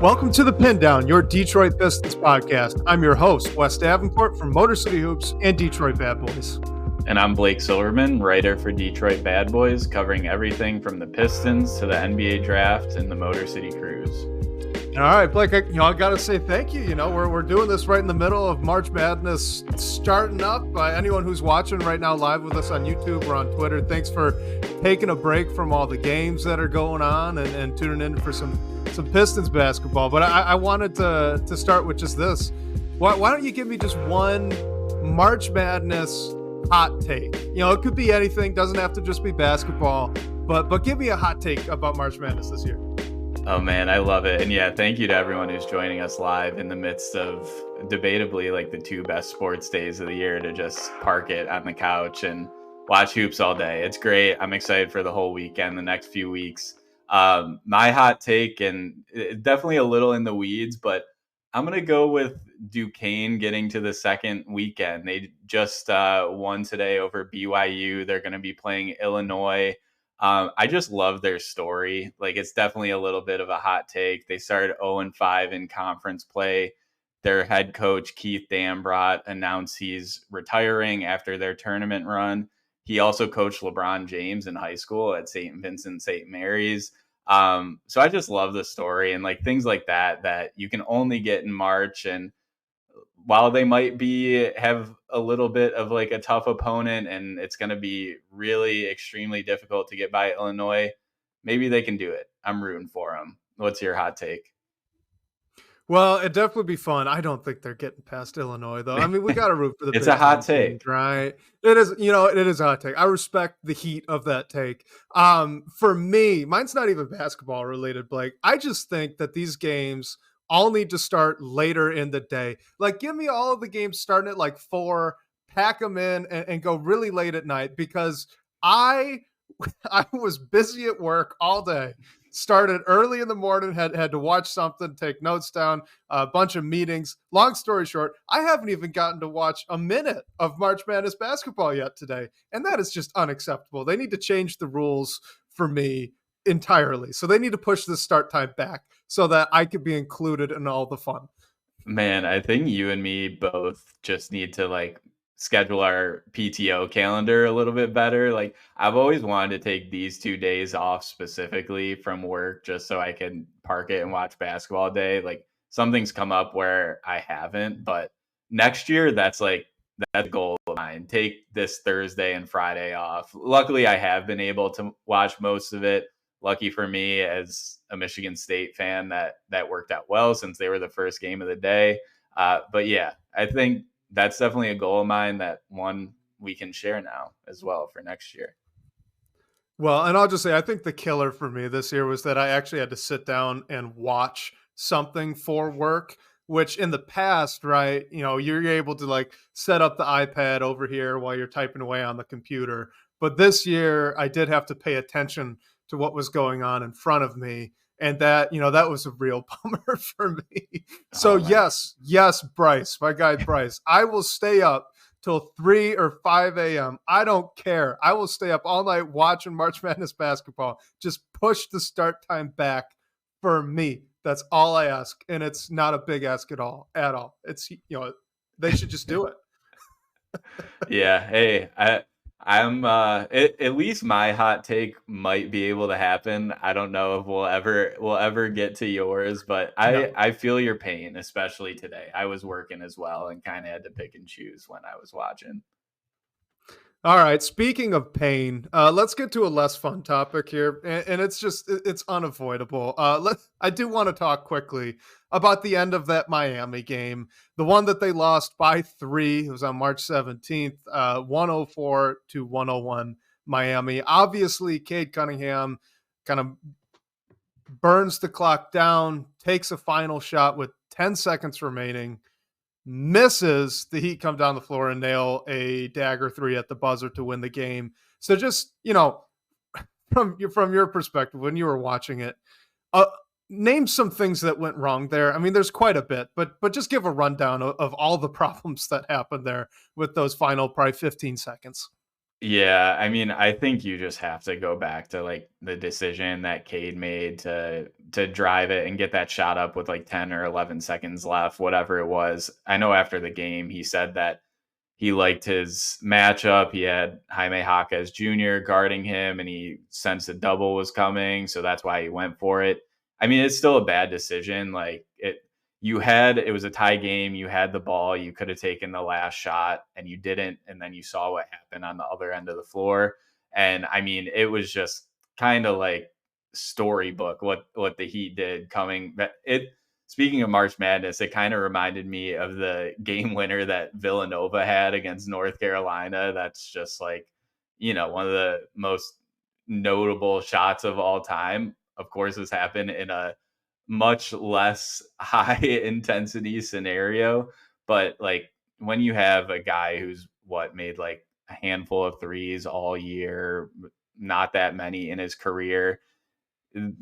Welcome to the Pindown, your Detroit Pistons podcast. I'm your host, Wes Davenport from Motor City Hoops and Detroit Bad Boys. And I'm Blake Silverman, writer for Detroit Bad Boys, covering everything from the Pistons to the NBA draft and the Motor City Cruise. All right, Blake, I got to say thank you. We're doing this right in the middle of March Madness starting up. Anyone who's watching right now live with us on YouTube or on Twitter, thanks for taking a break from all the games that are going on and tuning in for some Pistons basketball. But I wanted to start with just this. Why don't you give me just one March Madness hot take? It could be anything, doesn't have to just be basketball, but give me a hot take about March Madness this year. Oh man, I love it. And yeah, thank you to everyone who's joining us live in the midst of debatably like the two best sports days of the year to just park it on the couch and watch hoops all day. It's great. I'm excited for the whole weekend, the next few weeks. My hot take, and definitely a little in the weeds, but I'm going to go with Duquesne getting to the second weekend. They just won today over BYU. They're going to be playing Illinois. I just love their story. Like, it's definitely a little bit of a hot take. They started 0-5 in conference play. Their head coach, Keith Dambrot, announced he's retiring after their tournament run. He also coached LeBron James in high school at St. Vincent St. Mary's. So I just love the story and like things like that you can only get in March. And while they might have a little bit of like a tough opponent and it's going to be really extremely difficult to get by Illinois, maybe they can do it. I'm rooting for them. What's your hot take? Well, it'd definitely be fun. I don't think they're getting past Illinois, though. I mean, we got to root for the It's a hot take, teams, right? It is, it is a hot take. I respect the heat of that take. For me, mine's not even basketball related, Blake. I just think that these games all need to start later in the day. Like, give me all of the games starting at like 4, pack them in and go really late at night because I was busy at work all day. Started early in the morning, had to watch something, take notes down, a bunch of meetings. Long story short, I haven't even gotten to watch a minute of March Madness basketball yet today. And that is just unacceptable. They need to change the rules for me entirely. So they need to push the start time back so that I could be included in all the fun. Man, I think you and me both just need to like schedule our PTO calendar a little bit better. Like, I've always wanted to take these 2 days off specifically from work just so I can park it and watch basketball all day. Like, something's come up where I haven't, but next year that's a goal of mine. Take this Thursday and Friday off. Luckily, I have been able to watch most of it. Lucky for me as a Michigan State fan that worked out well since they were the first game of the day. But yeah, I think that's definitely a goal of mine that one we can share now as well for next year. Well, and I'll just say, I think the killer for me this year was that I actually had to sit down and watch something for work, which in the past, right, you're able to like set up the iPad over here while you're typing away on the computer. But this year I did have to pay attention to what was going on in front of me. And that, that was a real bummer for me. So yes, Bryce, my guy Bryce, I will stay up till 3 or 5 a.m. I don't care. I will stay up all night watching March Madness basketball. Just push the start time back for me. That's all I ask. And it's not a big ask at all. It's, they should just do it. Yeah. Hey, I'm at least my hot take might be able to happen. I don't know if we'll ever get to yours, but I feel your pain, especially today. I was working as well and kind of had to pick and choose when I was watching. All right. Speaking of pain, let's get to a less fun topic here. And it's unavoidable. I do want to talk quickly about the end of that Miami game, the one that they lost by 3. It was on March 17th, 104-101 Miami. Obviously, Cade Cunningham kind of burns the clock down, takes a final shot with 10 seconds remaining, misses. The Heat come down the floor and nail a dagger 3 at the buzzer to win the game. So just, from your perspective, when you were watching it, name some things that went wrong there. I mean, there's quite a bit, but just give a rundown of all the problems that happened there with those final probably 15 seconds. Yeah, I mean, I think you just have to go back to, like, the decision that Cade made to drive it and get that shot up with, like, 10 or 11 seconds left, whatever it was. I know after the game, he said that he liked his matchup. He had Jaime Jaquez Jr. guarding him, and he sensed a double was coming, so that's why he went for it. I mean, it's still a bad decision. Like it was a tie game. You had the ball. You could have taken the last shot, and you didn't. And then you saw what happened on the other end of the floor. And I mean, it was just kind of like storybook what the Heat did coming. That it Speaking of March Madness, it kind of reminded me of the game winner that Villanova had against North Carolina. That's just like, one of the most notable shots of all time. Of course, this happened in a much less high intensity scenario, but like when you have a guy who's made like a handful of threes all year, not that many in his career,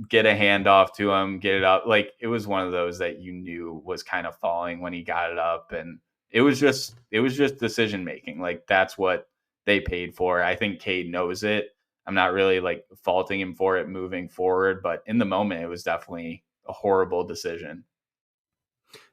get a handoff to him, get it up. Like it was one of those that you knew was kind of falling when he got it up, and it was just decision making. Like that's what they paid for. I think Cade knows it. I'm not really like faulting him for it moving forward, but in the moment, it was definitely a horrible decision.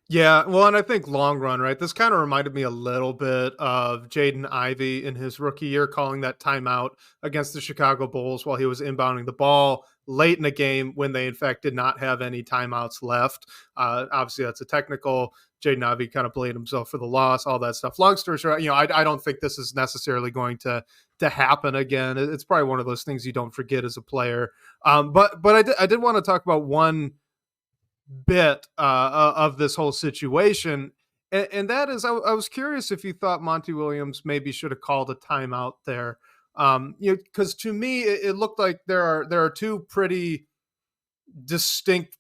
Yeah, well, and I think long run, right? This kind of reminded me a little bit of Jaden Ivey in his rookie year calling that timeout against the Chicago Bulls while he was inbounding the ball late in the game when they, in fact, did not have any timeouts left. Obviously, that's a technical. Jaden Ivey kind of blamed himself for the loss, all that stuff. Long story short, I don't think this is necessarily going to happen again. It's probably one of those things you don't forget as a player. But I did want to talk about one bit of this whole situation. And that is, I was curious if you thought Monty Williams maybe should have called a timeout there. Because to me, it looked like there are two pretty distinct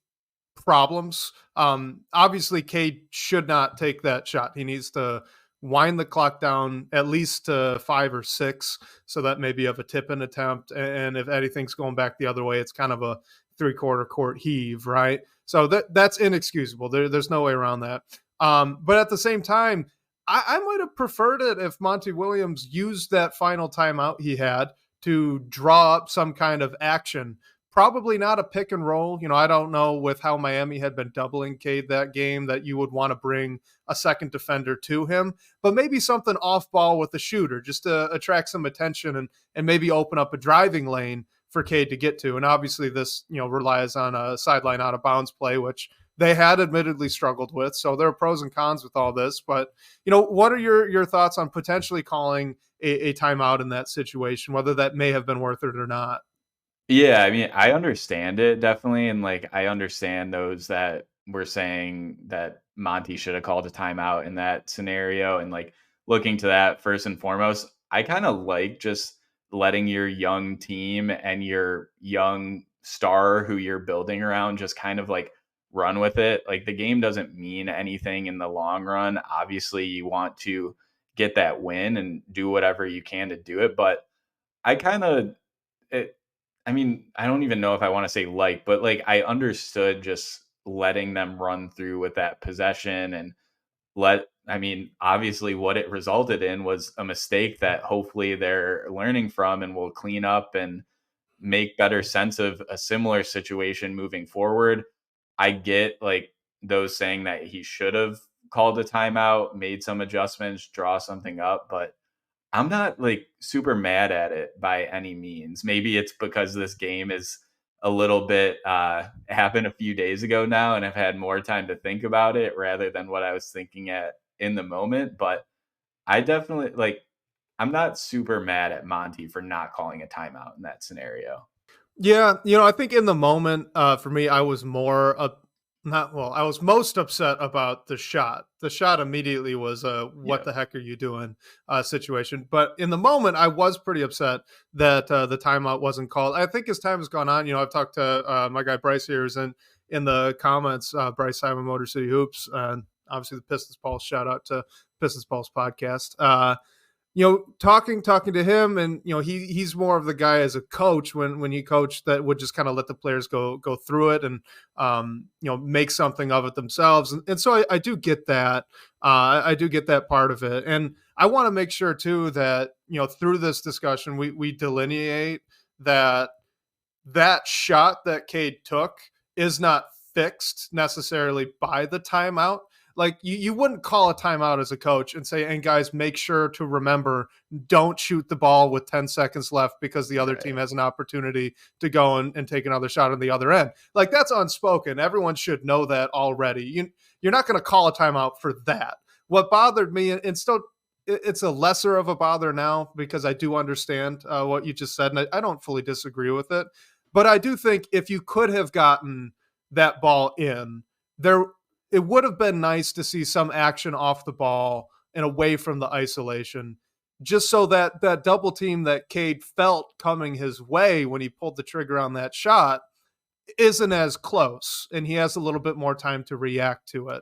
problems. Obviously, Cade should not take that shot. He needs to wind the clock down at least to 5 or 6, so that maybe of a tip in attempt. And if anything's going back the other way, it's kind of a 3/4 court heave, right? So that's inexcusable. There's no way around that. But at the same time, I might have preferred it if Monty Williams used that final timeout he had to draw up some kind of action. Probably not a pick and roll. I don't know with how Miami had been doubling Cade that game that you would want to bring a second defender to him, but maybe something off ball with the shooter just to attract some attention and maybe open up a driving lane for Cade to get to. And obviously this, relies on a sideline out of bounds play, which they had admittedly struggled with. So there are pros and cons with all this, but what are your thoughts on potentially calling a timeout in that situation, whether that may have been worth it or not? Yeah, I mean, I understand it definitely, and like I understand those that were saying that Monty should have called a timeout in that scenario, and like looking to that first and foremost, I kind of like just letting your young team and your young star who you're building around just kind of like run with it. Like the game doesn't mean anything in the long run. Obviously, you want to get that win and do whatever you can to do it, but I kind of it, I mean, I don't even know if I want to say like, but like I understood just letting them run through with that possession and I mean, obviously what it resulted in was a mistake that hopefully they're learning from and will clean up and make better sense of a similar situation moving forward. I get like those saying that he should have called a timeout, made some adjustments, draw something up, but I'm not like super mad at it by any means. Maybe it's because this game is a little bit happened a few days ago now and I've had more time to think about it rather than what I was thinking at in the moment. But I definitely like I'm not super mad at Monty for not calling a timeout in that scenario. Yeah, I think in the moment, for me, I was more not well. I was most upset about the shot. The shot immediately was a "What Yeah. the heck are you doing?" Situation. But in the moment, I was pretty upset that the timeout wasn't called. I think as time has gone on, I've talked to my guy Bryce here, is in the comments. Bryce Simon, Motor City Hoops, and obviously the Pistons Pulse. Shout out to Pistons Pulse podcast. Talking to him, and he's more of the guy as a coach when he coached that would just kind of let the players go through it and make something of it themselves, and so I do get that. I do get that part of it, and I want to make sure too that through this discussion we delineate that that shot that Cade took is not fixed necessarily by the timeout. Like you wouldn't call a timeout as a coach and say, and guys, make sure to remember, don't shoot the ball with 10 seconds left because the other team Right. has an opportunity to go and take another shot on the other end. Like that's unspoken. Everyone should know that already. You're not going to call a timeout for that. What bothered me, and still it's a lesser of a bother now because I do understand what you just said, and I don't fully disagree with it. But I do think if you could have gotten that ball in, there it would have been nice to see some action off the ball and away from the isolation, just so that that double team that Cade felt coming his way when he pulled the trigger on that shot isn't as close, and he has a little bit more time to react to it.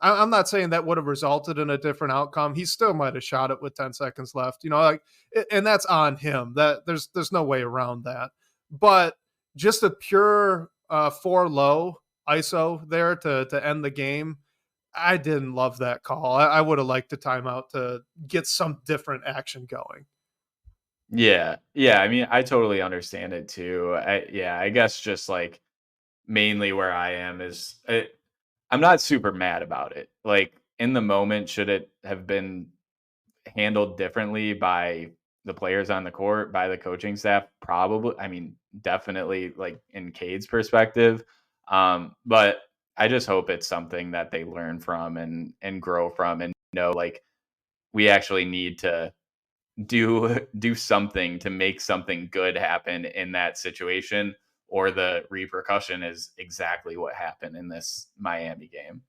I'm not saying that would have resulted in a different outcome. He still might have shot it with 10 seconds left, and that's on him. That there's no way around that. But just a pure four low ISO there to end the game. I didn't love that call. I would have liked a timeout to get some different action going. Yeah. Yeah. I mean, I totally understand it too. I guess just like mainly where I am is I'm not super mad about it. Like in the moment, should it have been handled differently by the players on the court, by the coaching staff? Probably. I mean, definitely like in Cade's perspective. But I just hope it's something that they learn from and grow from and know like we actually need to do something to make something good happen in that situation, or the repercussion is exactly what happened in this Miami game.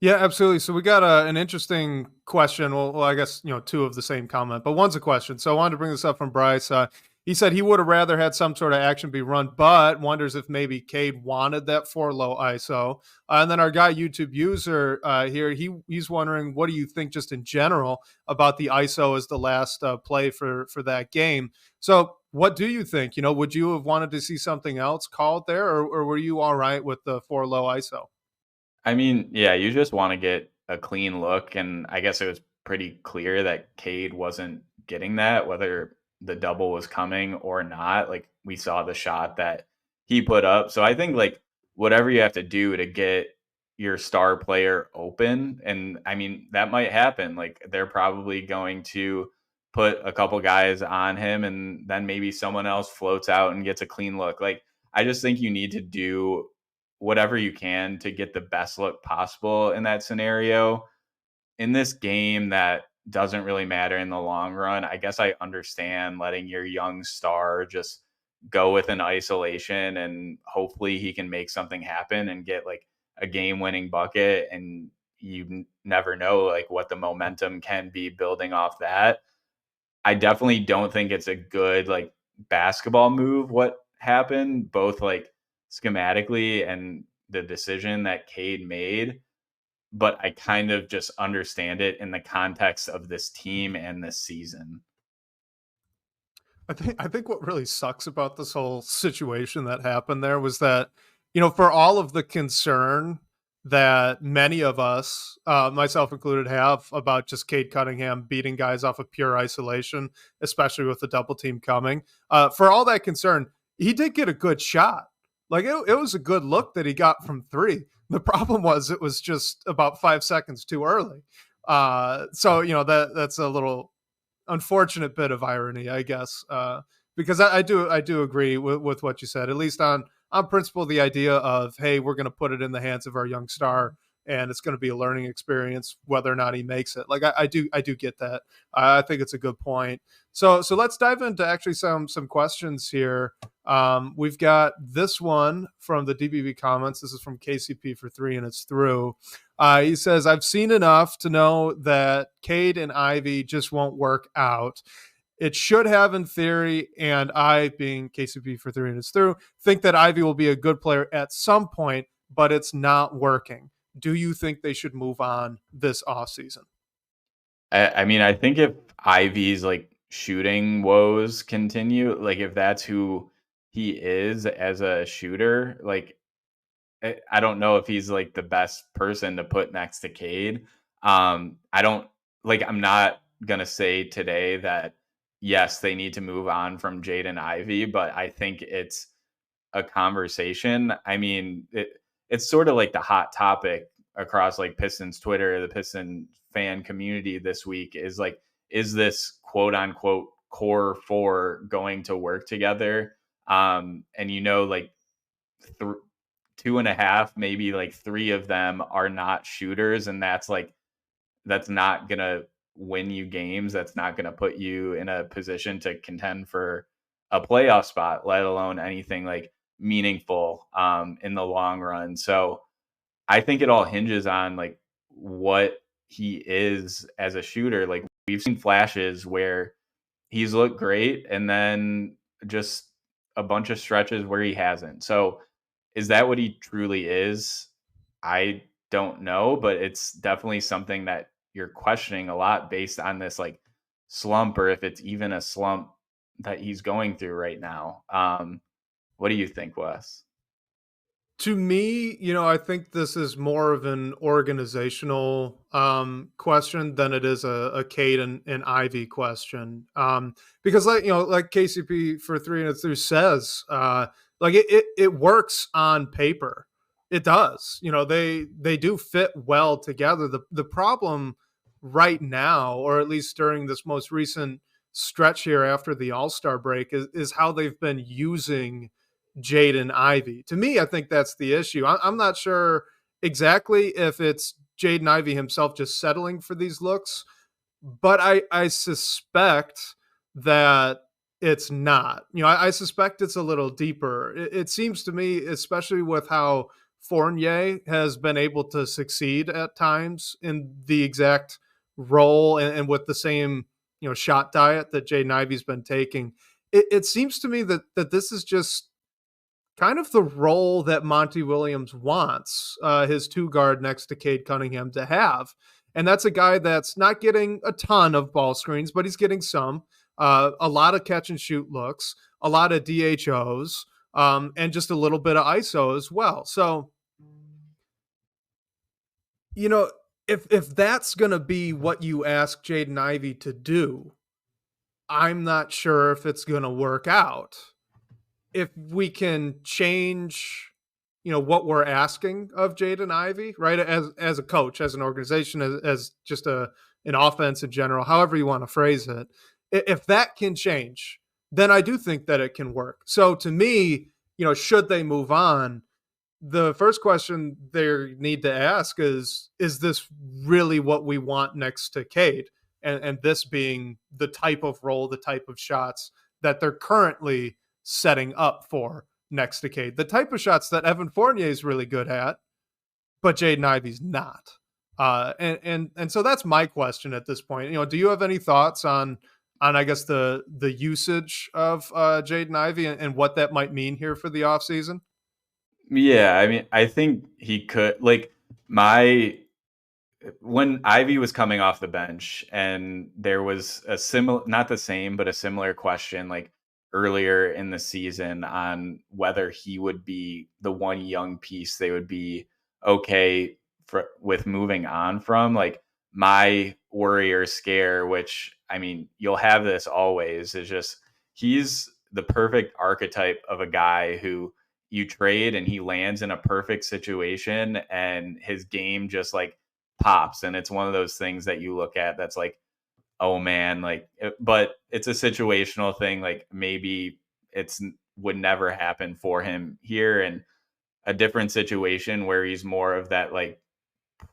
Yeah, absolutely. So we got an interesting question. Well, I guess two of the same comment, but one's a question. So I wanted to bring this up from Bryce. He said he would have rather had some sort of action be run, but wonders if maybe Cade wanted that four low ISO. And then our guy YouTube user here, he's wondering, what do you think just in general about the ISO as the last play for that game? So what do you think? Would you have wanted to see something else called there, or were you all right with the four low ISO? I mean, yeah, you just want to get a clean look, and I guess it was pretty clear that Cade wasn't getting that, whether the double was coming or not. Like we saw the shot that he put up. So I think like whatever you have to do to get your star player open, and I mean that might happen. Like they're probably going to put a couple guys on him, and then maybe someone else floats out and gets a clean look. Like I just think you need to do whatever you can to get the best look possible in that scenario. In this game that doesn't really matter in the long run, I guess I understand letting your young star just go with an isolation and hopefully he can make something happen and get like a game winning bucket, and never know like what the momentum can be building off that. I definitely don't think it's a good like basketball move what happened, both like schematically and the decision that Cade made. But I kind of just understand it in the context of this team and this season. I think what really sucks about this whole situation that happened there was that, for all of the concern that many of us, myself included, have about just Cade Cunningham beating guys off of pure isolation, especially with the double team coming. For all that concern, he did get a good shot. Like it was a good look that he got from three. The problem was it was just about 5 seconds too early. So that's a little unfortunate bit of irony, I guess, because I do agree with what you said. At least on principle, the idea of, hey, we're going to put it in the hands of our young star, and it's going to be a learning experience whether or not he makes it. Like I do get that. I think it's a good point. So let's dive into actually some questions here. We've got this one from the DBB comments. This is from KCP for three, and it's through. He says, I've seen enough to know that Cade and Ivey just won't work out. It should have in theory, and I, being KCP for three and it's through, think that Ivey will be a good player at some point, but it's not working. Do you think they should move on this offseason? I mean, I think if Ivy's like shooting woes continue, like if that's who he is as a shooter, like I don't know if he's like the best person to put next to Cade. I don't like. I'm not gonna say today that yes, they need to move on from Jaden Ivey, but I think it's a conversation. I mean, it's sort of like the hot topic across like Pistons Twitter, the Piston fan community this week is like, is this quote unquote core four going to work together? And like th- two and a half, maybe like three of them are not shooters, and that's not gonna win you games. That's not gonna put you in a position to contend for a playoff spot, let alone anything like meaningful in the long run. So I think it all hinges on like what he is as a shooter. Like we've seen flashes where he's looked great and then just a bunch of stretches where he hasn't. So is that what he truly is? I don't know, but it's definitely something that you're questioning a lot based on this like slump, or if it's even a slump that he's going through right now. What do you think, Wes? To me, I think this is more of an organizational question than it is a Cade and Ivy question. Because like KCP for 3 and 3 says, like it works on paper. It does. They do fit well together. The problem right now, or at least during this most recent stretch here after the All-Star break, is how they've been using Jaden Ivey. To me, I think that's the issue. I'm not sure exactly if it's Jaden Ivey himself just settling for these looks, but I suspect that it's not. I suspect it's a little deeper. It seems to me, especially with how Fournier has been able to succeed at times in the exact role and with the same shot diet that Jaden Ivey's been taking. It seems to me that this is just kind of the role that Monty Williams wants his two guard next to Cade Cunningham to have. And that's a guy that's not getting a ton of ball screens, but he's getting some. A lot of catch and shoot looks, a lot of DHOs, and just a little bit of ISO as well. So, you know, if that's going to be what you ask Jaden Ivey to do, I'm not sure if it's going to work out. If we can change, what we're asking of Jaden Ivey, right? As a coach, as an organization, as just an offense in general, however you want to phrase it. If that can change, then I do think that it can work. So to me, should they move on? The first question they need to ask is this really what we want next to Cade? And this being the type of role, the type of shots that they're currently setting up for next to Cade. The type of shots that Evan Fournier is really good at, but Jaden Ivey's not. And so that's my question at this point. Do you have any thoughts on I guess the usage of Jaden Ivey and what that might mean here for the offseason? Yeah, I mean, I think he could like my when Ivy was coming off the bench and there was a similar, not the same, but a similar question like earlier in the season on whether he would be the one young piece they would be okay with moving on from. Like my worry or scare, which I mean, you'll have this always, is just he's the perfect archetype of a guy who you trade and he lands in a perfect situation and his game just like pops, and it's one of those things that you look at that's like, oh man, like but it's a situational thing. Like maybe it's would never happen for him here, and a different situation where he's more of that like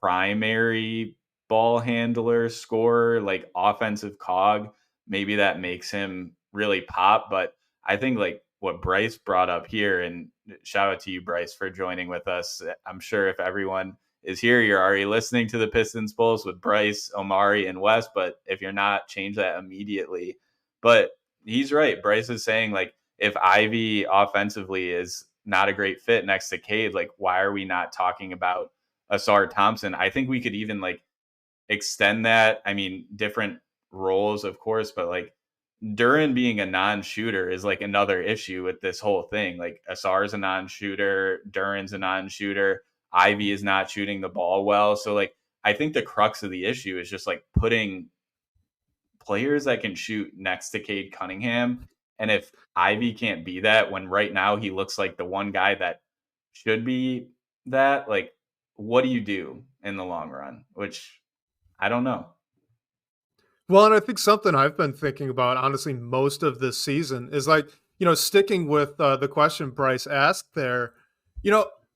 primary ball handler, scorer, like offensive cog, maybe that makes him really pop. But I think like what Bryce brought up here, and shout out to you, Bryce, for joining with us. I'm sure if everyone is here, you're already listening to the Pistons Pulse with Bryce, Omari, and Wes. But if you're not, change that immediately. But he's right. Bryce is saying like if Ivy offensively is not a great fit next to Cade, like why are we not talking about Asar Thompson? I think we could even like extend that. I mean, different roles, of course, but like Duren being a non-shooter is like another issue with this whole thing. Like Asar's a non-shooter, Duren's a non-shooter, Ivy is not shooting the ball well. So like I think the crux of the issue is just like putting players that can shoot next to Cade Cunningham. And if Ivey can't be that, when right now he looks like the one guy that should be that, like, what do you do in the long run? Which I don't know. Well, and I think something I've been thinking about, honestly, most of this season is like, sticking with the question Bryce asked there,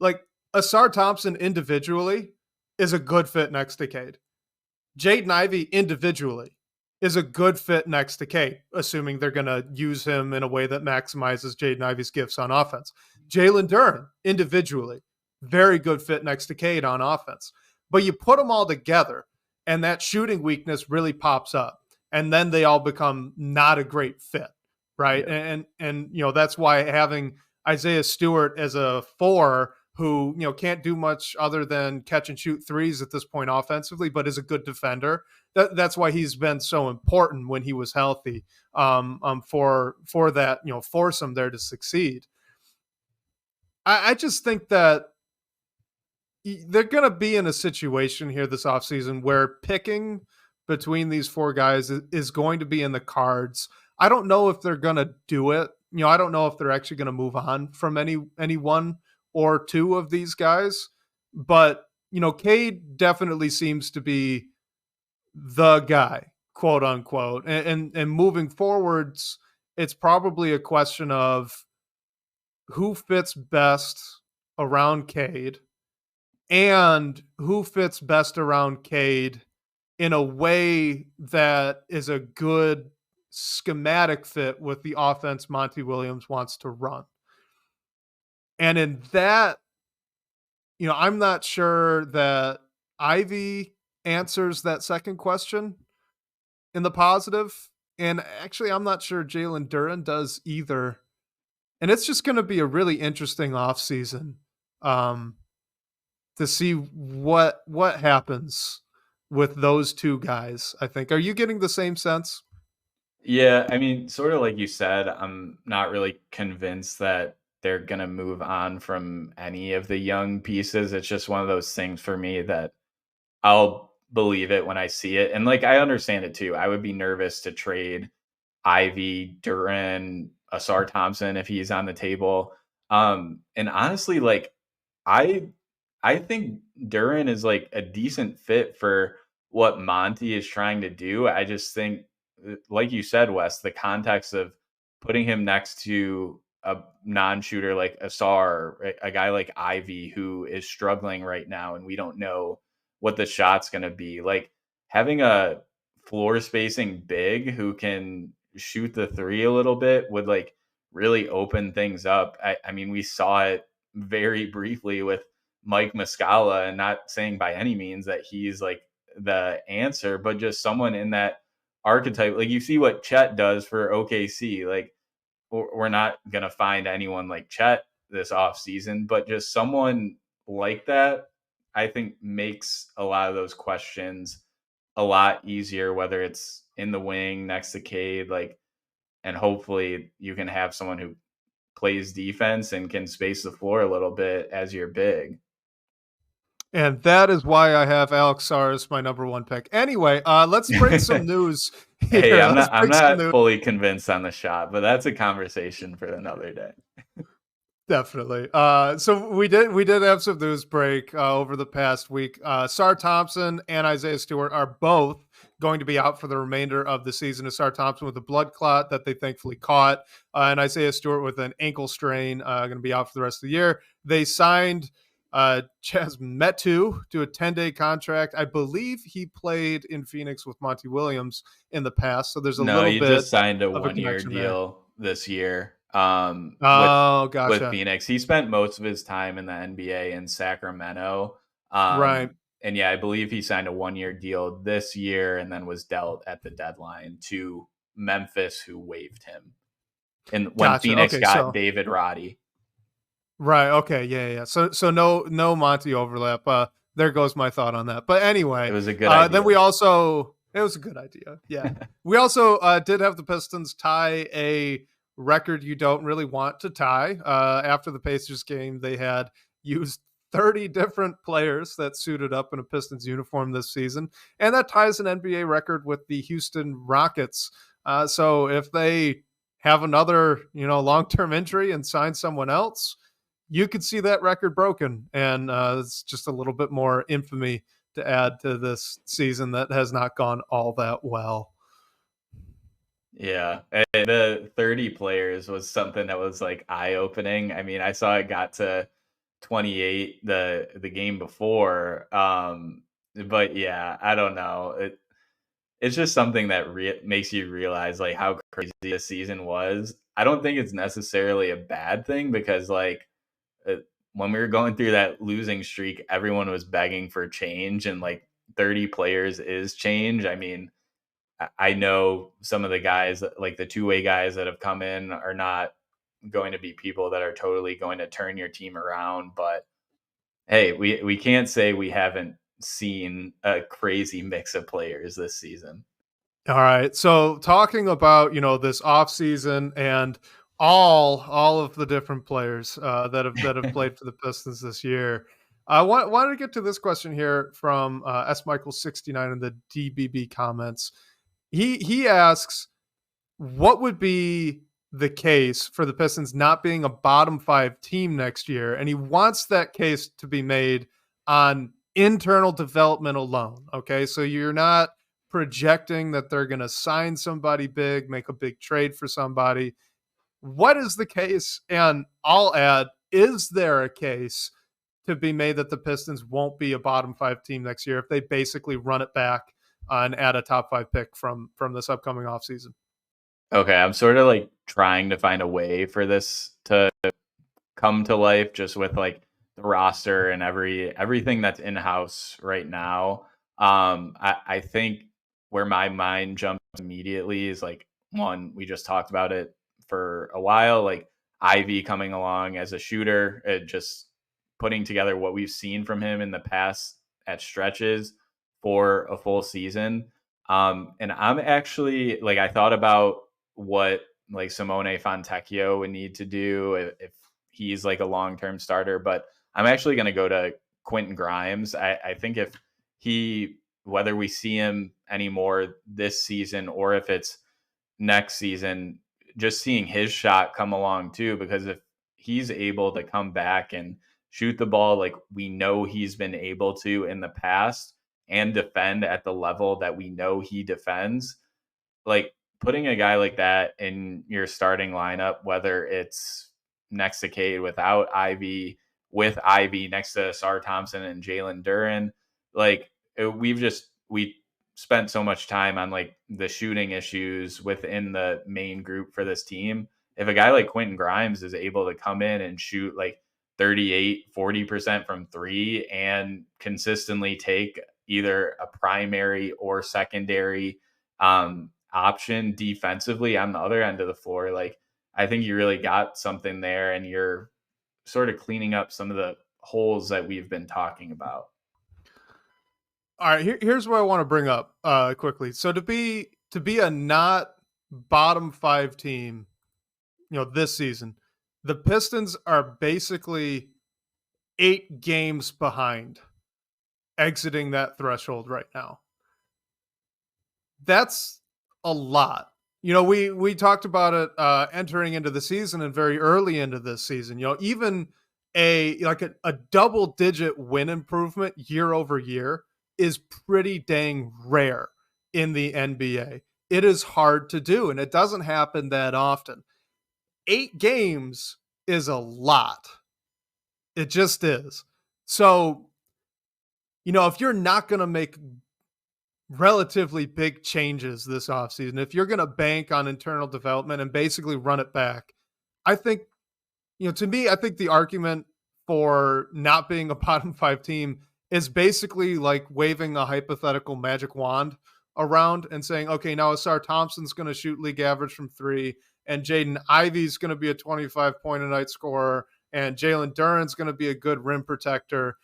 like Asar Thompson individually is a good fit next to Cade. Jaden Ivey individually is a good fit next to Cade, assuming they're going to use him in a way that maximizes Jaden Ivey's gifts on offense. Jalen Duren individually, very good fit next to Cade on offense. But you put them all together, and that shooting weakness really pops up, and then they all become not a great fit, right? Yeah. And that's why having Isaiah Stewart as a 4 who can't do much other than catch and shoot threes at this point offensively, but is a good defender. That's why he's been so important when he was healthy, for that force him there to succeed. I just think that they're going to be in a situation here this offseason where picking between these 4 guys is going to be in the cards. I don't know if they're going to do it. I don't know if they're actually going to move on from any one or 2 of these guys, but Cade definitely seems to be the guy, quote unquote. And moving forwards, it's probably a question of who fits best around Cade and who fits best around Cade in a way that is a good schematic fit with the offense Monty Williams wants to run. And in that, I'm not sure that Ivey answers that second question in the positive. And actually, I'm not sure Jalen Duren does either. And it's just going to be a really interesting offseason, to see what happens with those 2 guys, I think. Are you getting the same sense? Yeah, I mean, sort of like you said, I'm not really convinced that they're going to move on from any of the young pieces. It's just one of those things for me that I'll believe it when I see it. And like I understand it too. I would be nervous to trade Ivey, Duren, Asar Thompson if he's on the table. And honestly, like I I think Duren is like a decent fit for what Monty is trying to do. I just think, like you said, Wes, the context of putting him next to a non-shooter like Asar, a guy like Ivey who is struggling right now, and we don't know what the shot's going to be. Like having a floor spacing big who can shoot the three a little bit would like really open things up. I mean, we saw it very briefly with Mike Muscala, and not saying by any means that he's like the answer, but just someone in that archetype. Like you see what Chet does for OKC. Like we're not going to find anyone like Chet this offseason, but just someone like that, I think makes a lot of those questions a lot easier, whether it's in the wing next to Cade, like, and hopefully you can have someone who plays defense and can space the floor a little bit as your big. And that is why I have Alex Sarr as my number 1 pick. Anyway, let's break some news here. Hey, Let's I'm break some not news. fully convinced on the shot, but that's a conversation for another day. Definitely. So we did have some news break over the past week. Asar Thompson and Isaiah Stewart are both going to be out for the remainder of the season. Asar Thompson with a blood clot that they thankfully caught, and Isaiah Stewart with an ankle strain, going to be out for the rest of the year. They signed Chaz Metu to a 10-day contract. I believe he played in Phoenix with Monty Williams in the past, so there's a little he bit just signed a of a 1-year connection there. deal this year. Oh, With gotcha. Phoenix, he spent most of his time in the NBA in Sacramento. Right. And yeah, I believe he signed a 1-year deal this year and then was dealt at the deadline to Memphis, who waived him. And when Gotcha. Phoenix Okay, got David Roddy. Right. Okay. Yeah. So no Monty overlap. There goes my thought on that. But anyway, It was a good idea. then it was a good idea. Yeah. We also did have the Pistons tie a record you don't really want to tie. After the Pacers game, they had used 30 different players that suited up in a Pistons uniform this season, and that ties an NBA record with the Houston Rockets. So if they have another, long-term injury and sign someone else, you could see that record broken, and it's just a little bit more infamy to add to this season that has not gone all that well. Yeah, and the 30 players was something that was, like, eye-opening. I mean, I saw it got to 28 the game before, but yeah, I don't know. It's just something that makes you realize, like, how crazy this season was. I don't think it's necessarily a bad thing because, like, uh, when we were going through that losing streak, everyone was begging for change, and, like, 30 players is change. I mean, I know some of the guys, like the two-way guys that have come in, are not going to be people that are totally going to turn your team around. But hey, we can't say we haven't seen a crazy mix of players this season. All right. So talking about, this offseason and all of the different players that have played for the Pistons this year. I wanted to get to this question here from S Michael 69 in the DBB comments. He asks, what would be the case for the Pistons not being a bottom five team next year? And he wants that case to be made on internal development alone. Okay. So you're not projecting that they're going to sign somebody big, make a big trade for somebody. What is the case? And I'll add, is there a case to be made that the Pistons won't be a bottom five team next year if they basically run it back and add a top five pick from this upcoming offseason? Okay, I'm sort of like trying to find a way for this to come to life just with like the roster and everything that's in house right now. I think where my mind jumps immediately is like one, we just talked about it for a while, like Ivy coming along as a shooter, just putting together what we've seen from him in the past at stretches for a full season. And I'm actually like, I thought about what like Simone Fontecchio would need to do if he's like a long term starter. But I'm actually going to go to Quentin Grimes. I think if he, whether we see him anymore this season or if it's next season, just seeing his shot come along too, because if he's able to come back and shoot the ball like we know he's been able to in the past and defend at the level that we know he defends, like putting a guy like that in your starting lineup, whether it's next to Cade without Ivy, with Ivy next to Sar Thompson and Jalen Duren, like we spent so much time on like the shooting issues within the main group for this team. If a guy like Quentin Grimes is able to come in and shoot like 38-40% from three and consistently take either a primary or secondary option defensively on the other end of the floor, like I think you really got something there and you're sort of cleaning up some of the holes that we've been talking about. All right, here's what I want to bring up quickly. So to be a not bottom five team, this season, the Pistons are basically 8 games behind exiting that threshold right now. That's a lot. We talked about it entering into the season and very early into this season. Even a double digit win improvement year over year is pretty dang rare in the NBA. It is hard to do, and it doesn't happen that often. 8 games is a lot. It just is. So, if you're not going to make relatively big changes this offseason, if you're going to bank on internal development and basically run it back, I think, to me, I think the argument for not being a bottom five team is basically like waving a hypothetical magic wand around and saying, okay, now Asar Thompson's going to shoot league average from three, and Jaden Ivey's going to be a 25-point-a-night scorer, and Jalen Duren's going to be a good rim protector.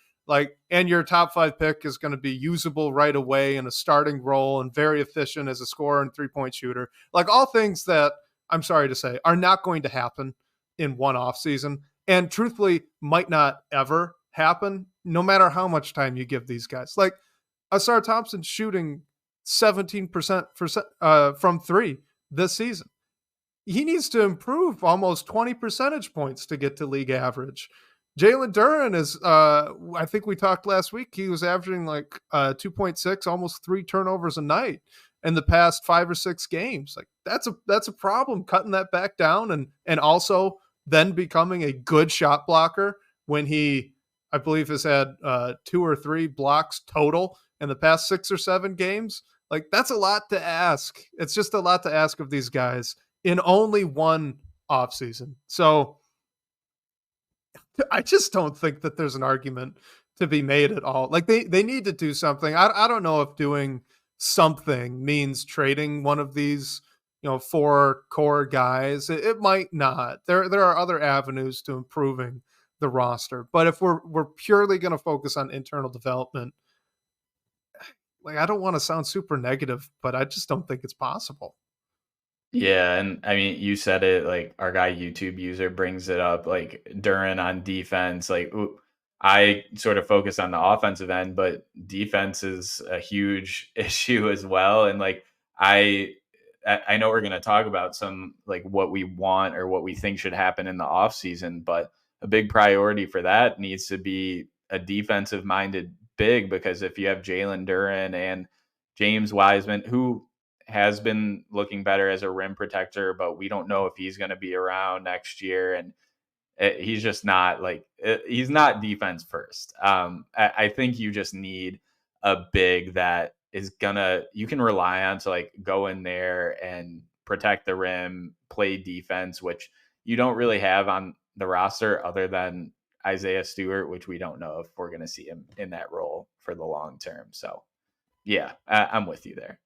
And your top five pick is going to be usable right away in a starting role and very efficient as a scorer and three-point shooter. Like all things that, I'm sorry to say, are not going to happen in one offseason, and truthfully might not ever happen no matter how much time you give these guys. Like Asar Thompson shooting 17% from three this season. He needs to improve almost 20 percentage points to get to league average. Jalen Duren is, I think we talked last week, he was averaging like 2.6, almost 3 turnovers a night in the past 5 or 6 games. Like that's a problem, cutting that back down and also then becoming a good shot blocker when he, I believe, has had 2 or 3 blocks total in the past 6 or 7 games. Like that's a lot to ask. It's just a lot to ask of these guys in only one offseason. So I just don't think that there's an argument to be made at all. Like they need to do something. I don't know if doing something means trading one of these, 4 core guys. It might not. There are other avenues to improving the roster. But if we're purely going to focus on internal development, like I don't want to sound super negative, but I just don't think it's possible. Yeah, and I mean, you said it, like our guy YouTube user brings it up, like Duren on defense. Like I sort of focus on the offensive end, but defense is a huge issue as well. And like I I know we're going to talk about some like what we want or what we think should happen in the off season, but a big priority for that needs to be a defensive minded big, because if you have Jalen Duren and James Wiseman, who has been looking better as a rim protector, but we don't know if he's going to be around next year. And he's just not like, he's not defense first. I think you just need a big that is gonna, you can rely on to like go in there and protect the rim, play defense, which you don't really have on the roster other than Isaiah Stewart, which we don't know if we're going to see him in that role for the long term. So yeah, I'm with you there.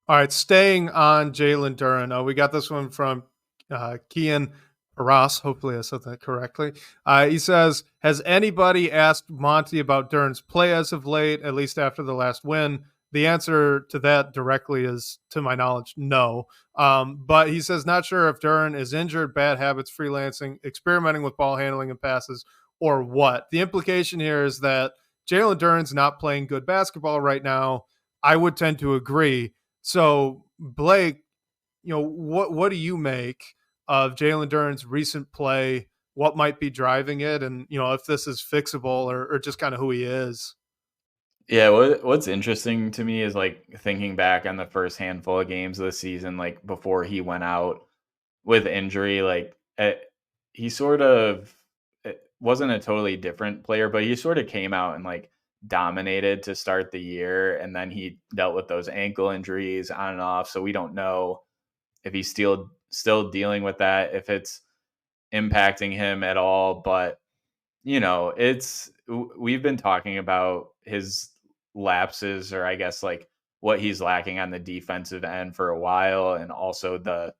All right, staying on Jalen Duren. We got this one from Kian Ross. Hopefully I said that correctly. He says, has anybody asked Monty about Duren's play as of late, at least after the last win? The answer to that directly is, to my knowledge, no. But he says, not sure if Duren is injured, bad habits, freelancing, experimenting with ball handling and passes, or what. The implication here is that Jalen Duren's not playing good basketball right now. I would tend to agree. So, Blake, what do you make of Jalen Duren's recent play? What might be driving it, and if this is fixable or just kind of who he is? Yeah, what's interesting to me is like thinking back on the first handful of games of the season, like before he went out with injury, like he sort of wasn't a totally different player, but he sort of came out and like dominated to start the year, and then he dealt with those ankle injuries on and off. So we don't know if he's still dealing with that, if it's impacting him at all. But it's we've been talking about his lapses, or I guess like what he's lacking on the defensive end for a while, and also the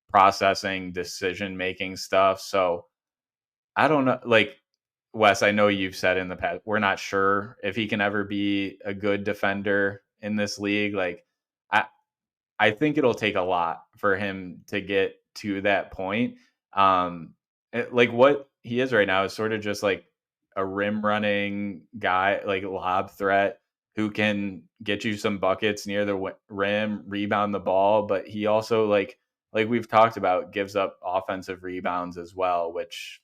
processing, decision making stuff. So I don't know, like Wes, I know you've said in the past, we're not sure if he can ever be a good defender in this league. Like I I think it'll take a lot for him to get to that point. Like what he is right now is sort of just like a rim running guy, like lob threat who can get you some buckets near the rim, rebound the ball, but he also like we've talked about, gives up offensive rebounds as well, which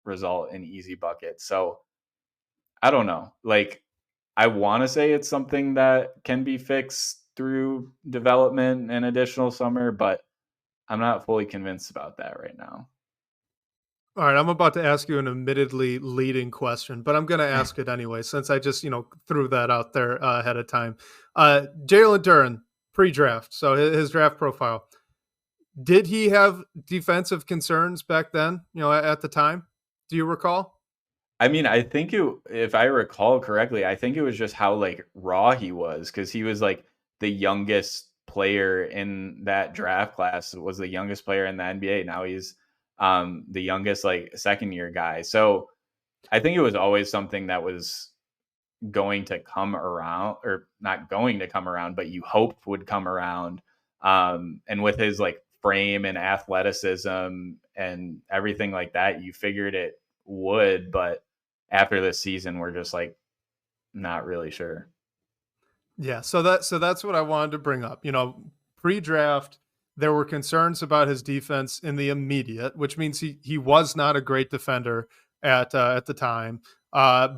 result in easy buckets. So I don't know. Like I want to say it's something that can be fixed through development and additional summer, but I'm not fully convinced about that right now. All right, I'm about to ask you an admittedly leading question, but I'm going to ask it anyway since I just threw that out there ahead of time. Jalen Duren pre-draft, so his draft profile. Did he have defensive concerns back then? At the time, do you recall? I mean, I think if I recall correctly, I think it was just how like raw he was, because he was like the youngest player in that draft class, was the youngest player in the NBA. Now he's the youngest like second year guy. So I think it was always something that was going to come around, or not going to come around, but you hoped would come around. And with his like frame and athleticism and everything like that, you figured it would. But after this season, we're just like not really sure. Yeah, so that's what I wanted to bring up. Pre-draft, there were concerns about his defense in the immediate, which means he was not a great defender at the time.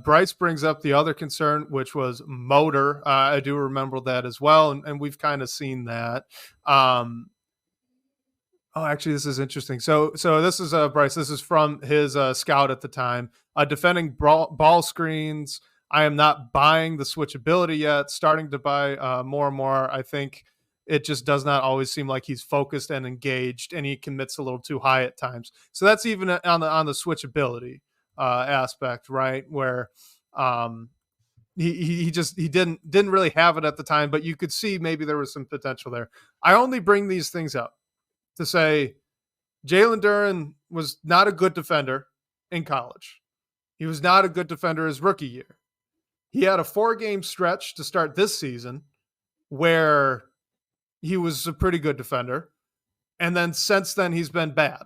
Bryce brings up the other concern, which was motor. I do remember that as well, and we've kind of seen that. Um, Oh, actually, this is interesting. So this is Bryce. This is from his scout at the time. Defending ball screens. I am not buying the switchability yet. Starting to buy more and more. I think it just does not always seem like he's focused and engaged, and he commits a little too high at times. So that's even on the switchability aspect, right? Where um, he didn't really have it at the time, but you could see maybe there was some potential there. I only bring these things up to say Jalen Duren was not a good defender in college. He was not a good defender his rookie year. He had a 4-game stretch to start this season where he was a pretty good defender. And then since then, he's been bad.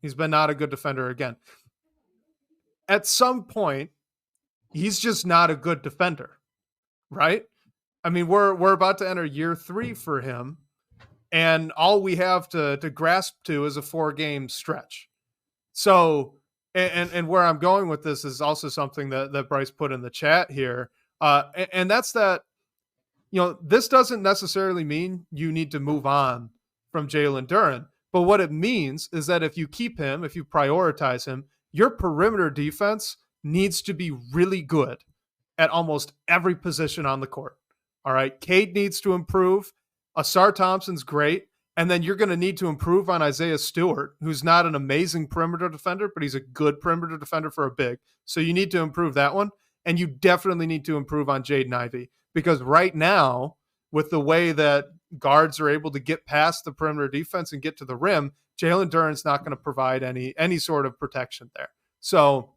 He's been not a good defender again. At some point, he's just not a good defender, right? I mean, we're about to enter year 3 for him, and all we have to grasp to is a 4-game stretch. So, and where I'm going with this is also something that Bryce put in the chat here, and that's that. This doesn't necessarily mean you need to move on from Jalen Duren, but what it means is that if you keep him, if you prioritize him, your perimeter defense needs to be really good at almost every position on the court. All right. Cade needs to improve. Asar Thompson's great. And then you're going to need to improve on Isaiah Stewart, who's not an amazing perimeter defender, but he's a good perimeter defender for a big. So you need to improve that one. And you definitely need to improve on Jaden Ivey, because right now, with the way that guards are able to get past the perimeter defense and get to the rim, Jalen Duren's not going to provide any sort of protection there. So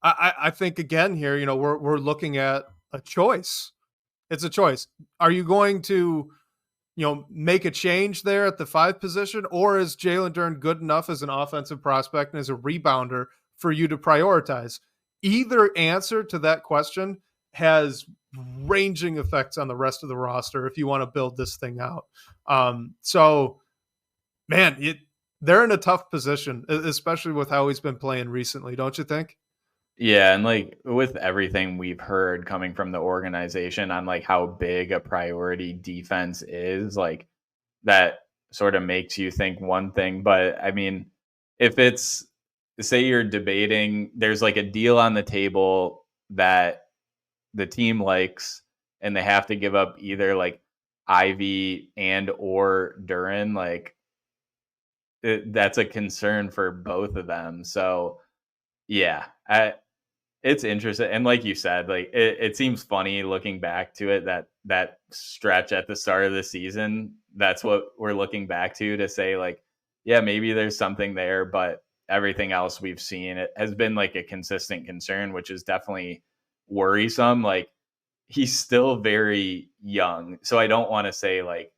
I think again here, we're looking at a choice. It's a choice. Are you going to, make a change there at the 5 position, or is Jalen Duren good enough as an offensive prospect and as a rebounder for you to prioritize? Either answer to that question has ranging effects on the rest of the roster if you want to build this thing out. So, man, they're in a tough position, especially with how he's been playing recently, don't you think? Yeah, and like with everything we've heard coming from the organization on like how big a priority defense is, like that sort of makes you think one thing. But I mean, if it's, say you're debating, there's like a deal on the table that the team likes, and they have to give up either like Ivy and or Duren, like that's a concern for both of them. So yeah, it's interesting, and like you said, like it seems funny looking back to it, that stretch at the start of the season. That's what we're looking back to say, like, yeah, maybe there's something there, but everything else we've seen, it has been like a consistent concern, which is definitely worrisome. Like he's still very young, so I don't want to say like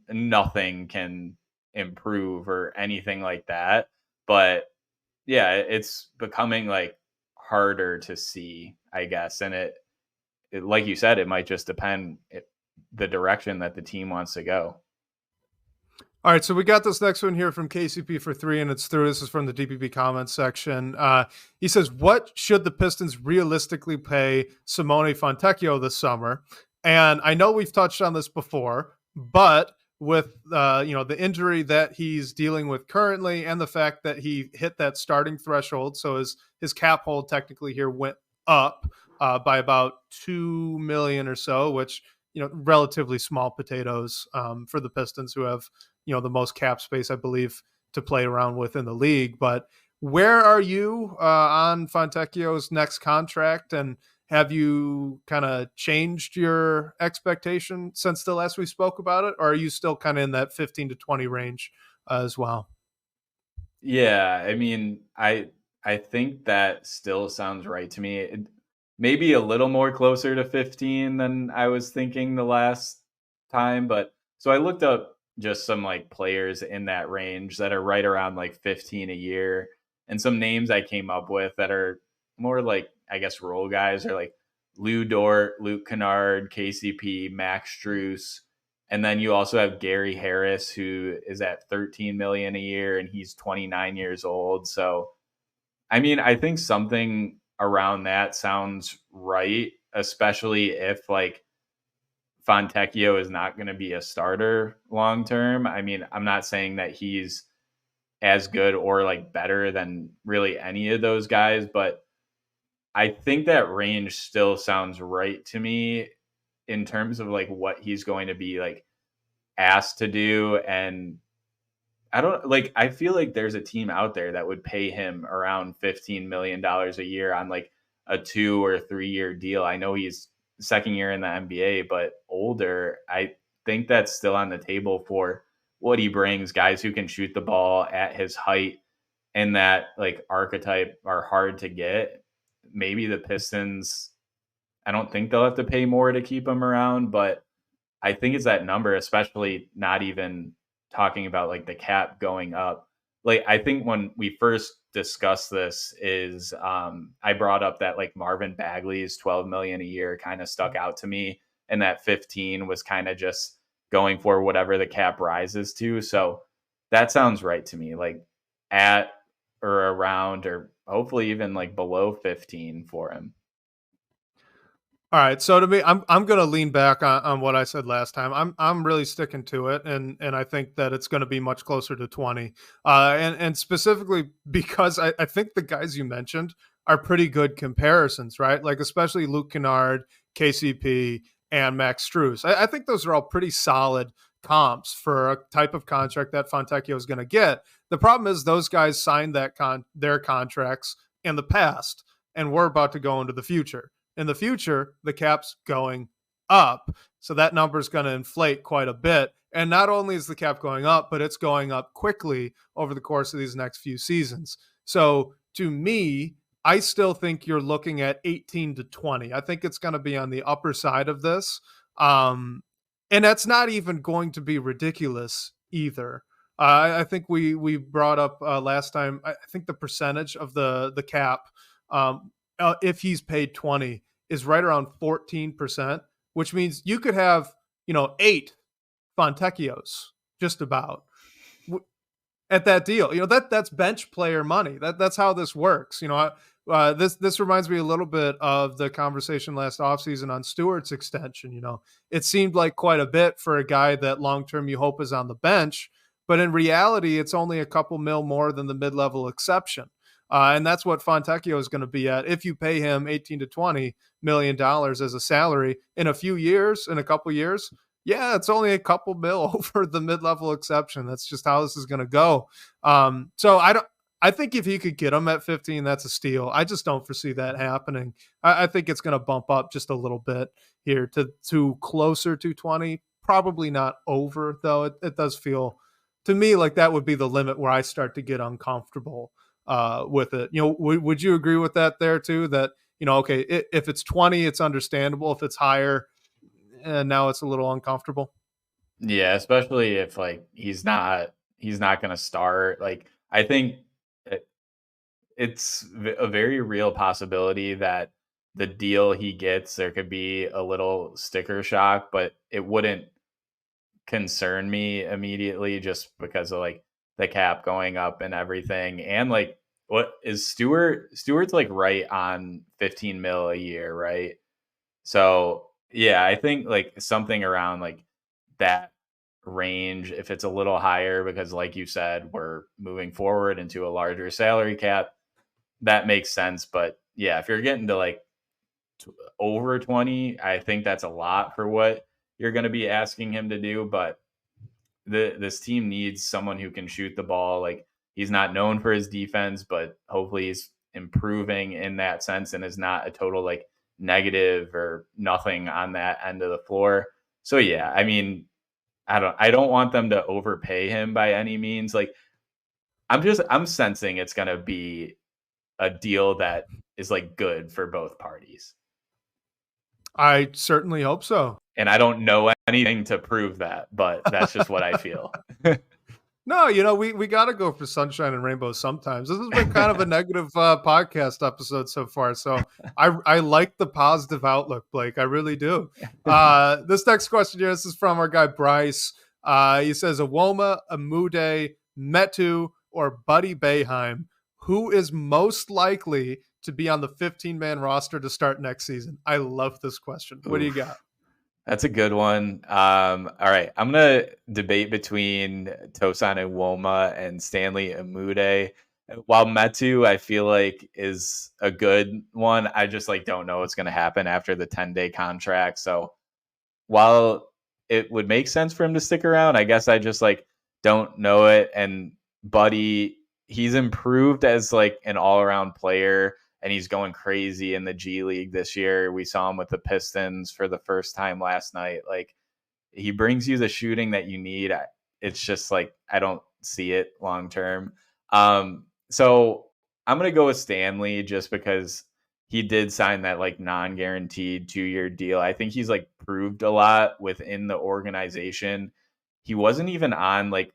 nothing can improve or anything like that, but yeah, it's becoming like harder to see, I guess. And it like you said, it might just depend the direction that the team wants to go. All right, so we got this next one here from KCP for 3, and it's through. This is from the DPP comments section. He says, "What should the Pistons realistically pay Simone Fontecchio this summer?" And I know we've touched on this before, but with the injury that he's dealing with currently, and the fact that he hit that starting threshold, so his cap hold technically here went up by about 2 million or so, which relatively small potatoes for the Pistons, who have the most cap space, I believe, to play around with in the league. But where are you on Fontecchio's next contract, and have you kind of changed your expectation since the last we spoke about it, or are you still kind of in that 15 to 20 range as well? Yeah, I mean, I think that still sounds right to me. Maybe a little more closer to 15 than I was thinking the last time, but so I looked up just some like players in that range that are right around like 15 a year, and some names I came up with that are more like, I guess, role guys are like Lou Dort, Luke Kennard, KCP, Max Struess, and then you also have Gary Harris, who is at 13 million a year, and he's 29 years old. So, I mean, I think something around that sounds right, especially if like Fontecchio is not going to be a starter long term. I mean, I'm not saying that he's as good or like better than really any of those guys, but I think that range still sounds right to me in terms of like what he's going to be like asked to do. And I don't like, I feel like there's a team out there that would pay him around $15 million a year on like a 2 or 3 year deal. I know he's second year in the NBA, but older. I think that's still on the table for what he brings. Guys who can shoot the ball at his height and that like archetype are hard to get. Maybe the Pistons, I don't think they'll have to pay more to keep him around, but I think it's that number, especially not even talking about like the cap going up. Like I think when we first discussed this is I brought up that like Marvin Bagley's 12 million a year kind of stuck out to me, and that 15 was kind of just going for whatever the cap rises to. So that sounds right to me. Like at or around or hopefully even like below 15 for him. All right, so to me, I'm gonna lean back on what I said last time. I'm really sticking to it, and I think that it's gonna be much closer to 20. And specifically because I think the guys you mentioned are pretty good comparisons, right? Like especially Luke Kennard, KCP, and Max Struess. I think those are all pretty solid comps for a type of contract that Fontecchio is gonna get. The problem is those guys signed their contracts in the past, and we're about to go into the future. In the future, the cap's going up. So that number is going to inflate quite a bit. And not only is the cap going up, but it's going up quickly over the course of these next few seasons. So to me, I still think you're looking at 18 to 20. I think it's going to be on the upper side of this. And that's not even going to be ridiculous either. I think we brought up last time. I think the percentage of the cap if he's paid 20 is right around 14%, which means you could have, 8 Fontecchios just about at that deal. That's bench player money. That's how this works. This reminds me a little bit of the conversation last offseason on Stewart's extension. It seemed like quite a bit for a guy that long term you hope is on the bench, but in reality, it's only a couple mil more than the mid level exception. And that's what Fontecchio is going to be at if you pay him 18 to 20 million dollars as a salary in a few years, in a couple years. Yeah, it's only a couple mil over the mid-level exception. That's just how this is going to go. So I think if you could get him at 15, that's a steal. I just don't foresee that happening. I think it's going to bump up just a little bit here to closer to 20. Probably not over, though. It does feel to me like that would be the limit where I start to get uncomfortable with it. Would you agree with that there too? That okay, if it's 20, it's understandable. If it's higher, and now it's a little uncomfortable. Yeah, especially if like he's not going to start. Like I think it, it's a very real possibility that the deal he gets there could be a little sticker shock, but it wouldn't concern me immediately just because of like the cap going up and everything. And like what is Stewart's like right on 15 mil a year, right? So yeah, I think like something around like that range, if it's a little higher, because like you said, we're moving forward into a larger salary cap, that makes sense. But yeah, if you're getting to like over 20, I think that's a lot for what you're going to be asking him to do. But this team needs someone who can shoot the ball. Like he's not known for his defense, but hopefully he's improving in that sense and is not a total like negative or nothing on that end of the floor. So yeah, I mean, I don't want them to overpay him by any means. Like I'm sensing it's gonna be a deal that is like good for both parties. I certainly hope so. And I don't know anything to prove that, but that's just what I feel. No, we got to go for sunshine and rainbows sometimes. This has been kind of a negative podcast episode so far, so I like the positive outlook, Blake. I really do. This next question here, this is from our guy Bryce. He says, Awoma, Amude, Metu, or Buddy Bayheim, who is most likely to be on the 15-man roster to start next season? I love this question. What do you got? Oof. That's a good one. All right, I'm gonna debate between Tosan and Woma and Stanley Amude. While Metu, I feel like is a good one. I just like don't know what's gonna happen after the 10-day contract. So while it would make sense for him to stick around, I guess I just like don't know it. And Buddy, he's improved as like an all around player, and he's going crazy in the G League this year. We saw him with the Pistons for the first time last night. Like he brings you the shooting that you need. It's just like I don't see it long term. So I'm gonna go with Stanley just because he did sign that like non-guaranteed 2-year deal. I think he's like proved a lot within the organization. He wasn't even on like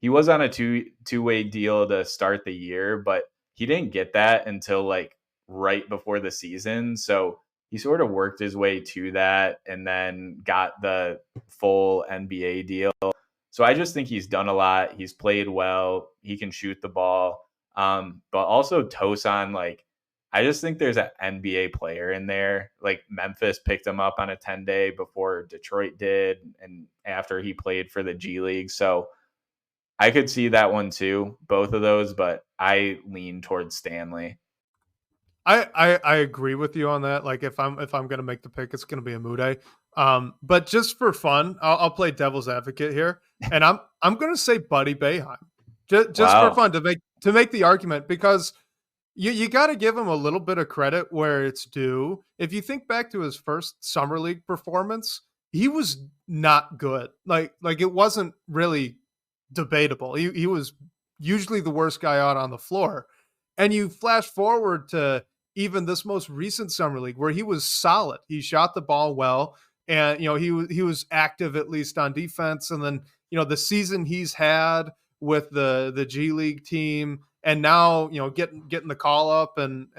he was on a two-way deal to start the year, but he didn't get that until like right before the season. So he sort of worked his way to that and then got the full NBA deal. So I just think he's done a lot. He's played well. He can shoot the ball. But also Tosan, like I just think there's an NBA player in there. Like Memphis picked him up on a 10-day before Detroit did, and after he played for the G League. So I could see that one too, both of those, but I lean towards Stanley. I agree with you on that. Like if I'm gonna make the pick, it's gonna be a Mude. But just for fun, I'll play devil's advocate here, and I'm gonna say Buddy Bayheim, just for Wow. fun to make the argument because you got to give him a little bit of credit where it's due. If you think back to his first summer league performance, he was not good. Like it wasn't really debatable. He was usually the worst guy out on the floor. And you flash forward to even this most recent summer league where he was solid. He shot the ball well, and he was active at least on defense. And then the season he's had with the G League team, and now getting the call up, and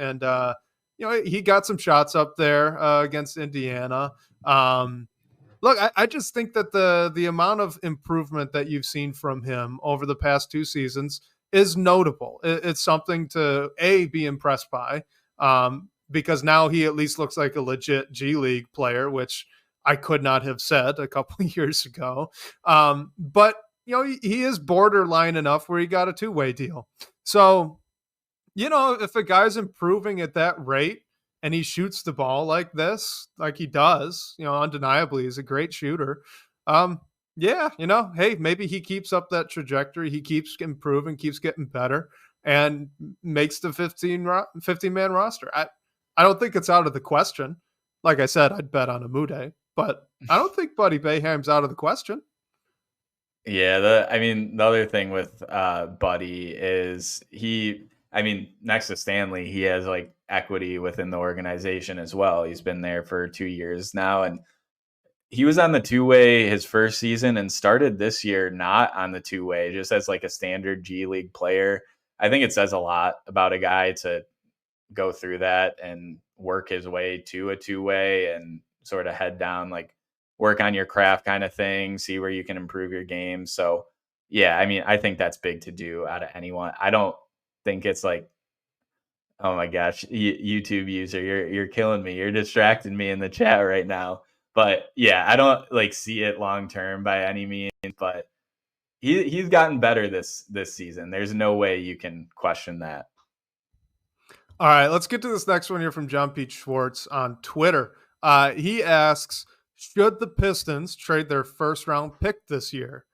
he got some shots up there against Indiana. Look, I just think that the amount of improvement that you've seen from him over the past 2 seasons is notable. It's something to be impressed by, because now he at least looks like a legit G League player, which I could not have said a couple of years ago. But he is borderline enough where he got a two-way deal. So if a guy's improving at that rate and he shoots the ball like this, like he does, undeniably he's a great shooter. Yeah, hey, maybe he keeps up that trajectory. He keeps improving, keeps getting better, and makes the 15-man roster. I don't think it's out of the question. Like I said, I'd bet on Amude, but I don't think Buddy Bayham's out of the question. Yeah, I mean, the other thing with Buddy is I mean, next to Stanley, he has like equity within the organization as well. He's been there for 2 years now, and he was on the two-way his first season and started this year not on the two-way, just as like a standard G League player. I think it says a lot about a guy to go through that and work his way to a two-way and sort of head down, like work on your craft kind of thing, see where you can improve your game. So yeah, I mean, I think that's big to do out of anyone. I don't think it's like, oh my gosh, YouTube user, you're killing me. You're distracting me in the chat right now. But yeah, I don't like see it long term by any means, but he's gotten better this season. There's no way you can question that. All right, let's get to this next one here from John Pete Schwartz on Twitter. He asks, should the Pistons trade their first round pick this year?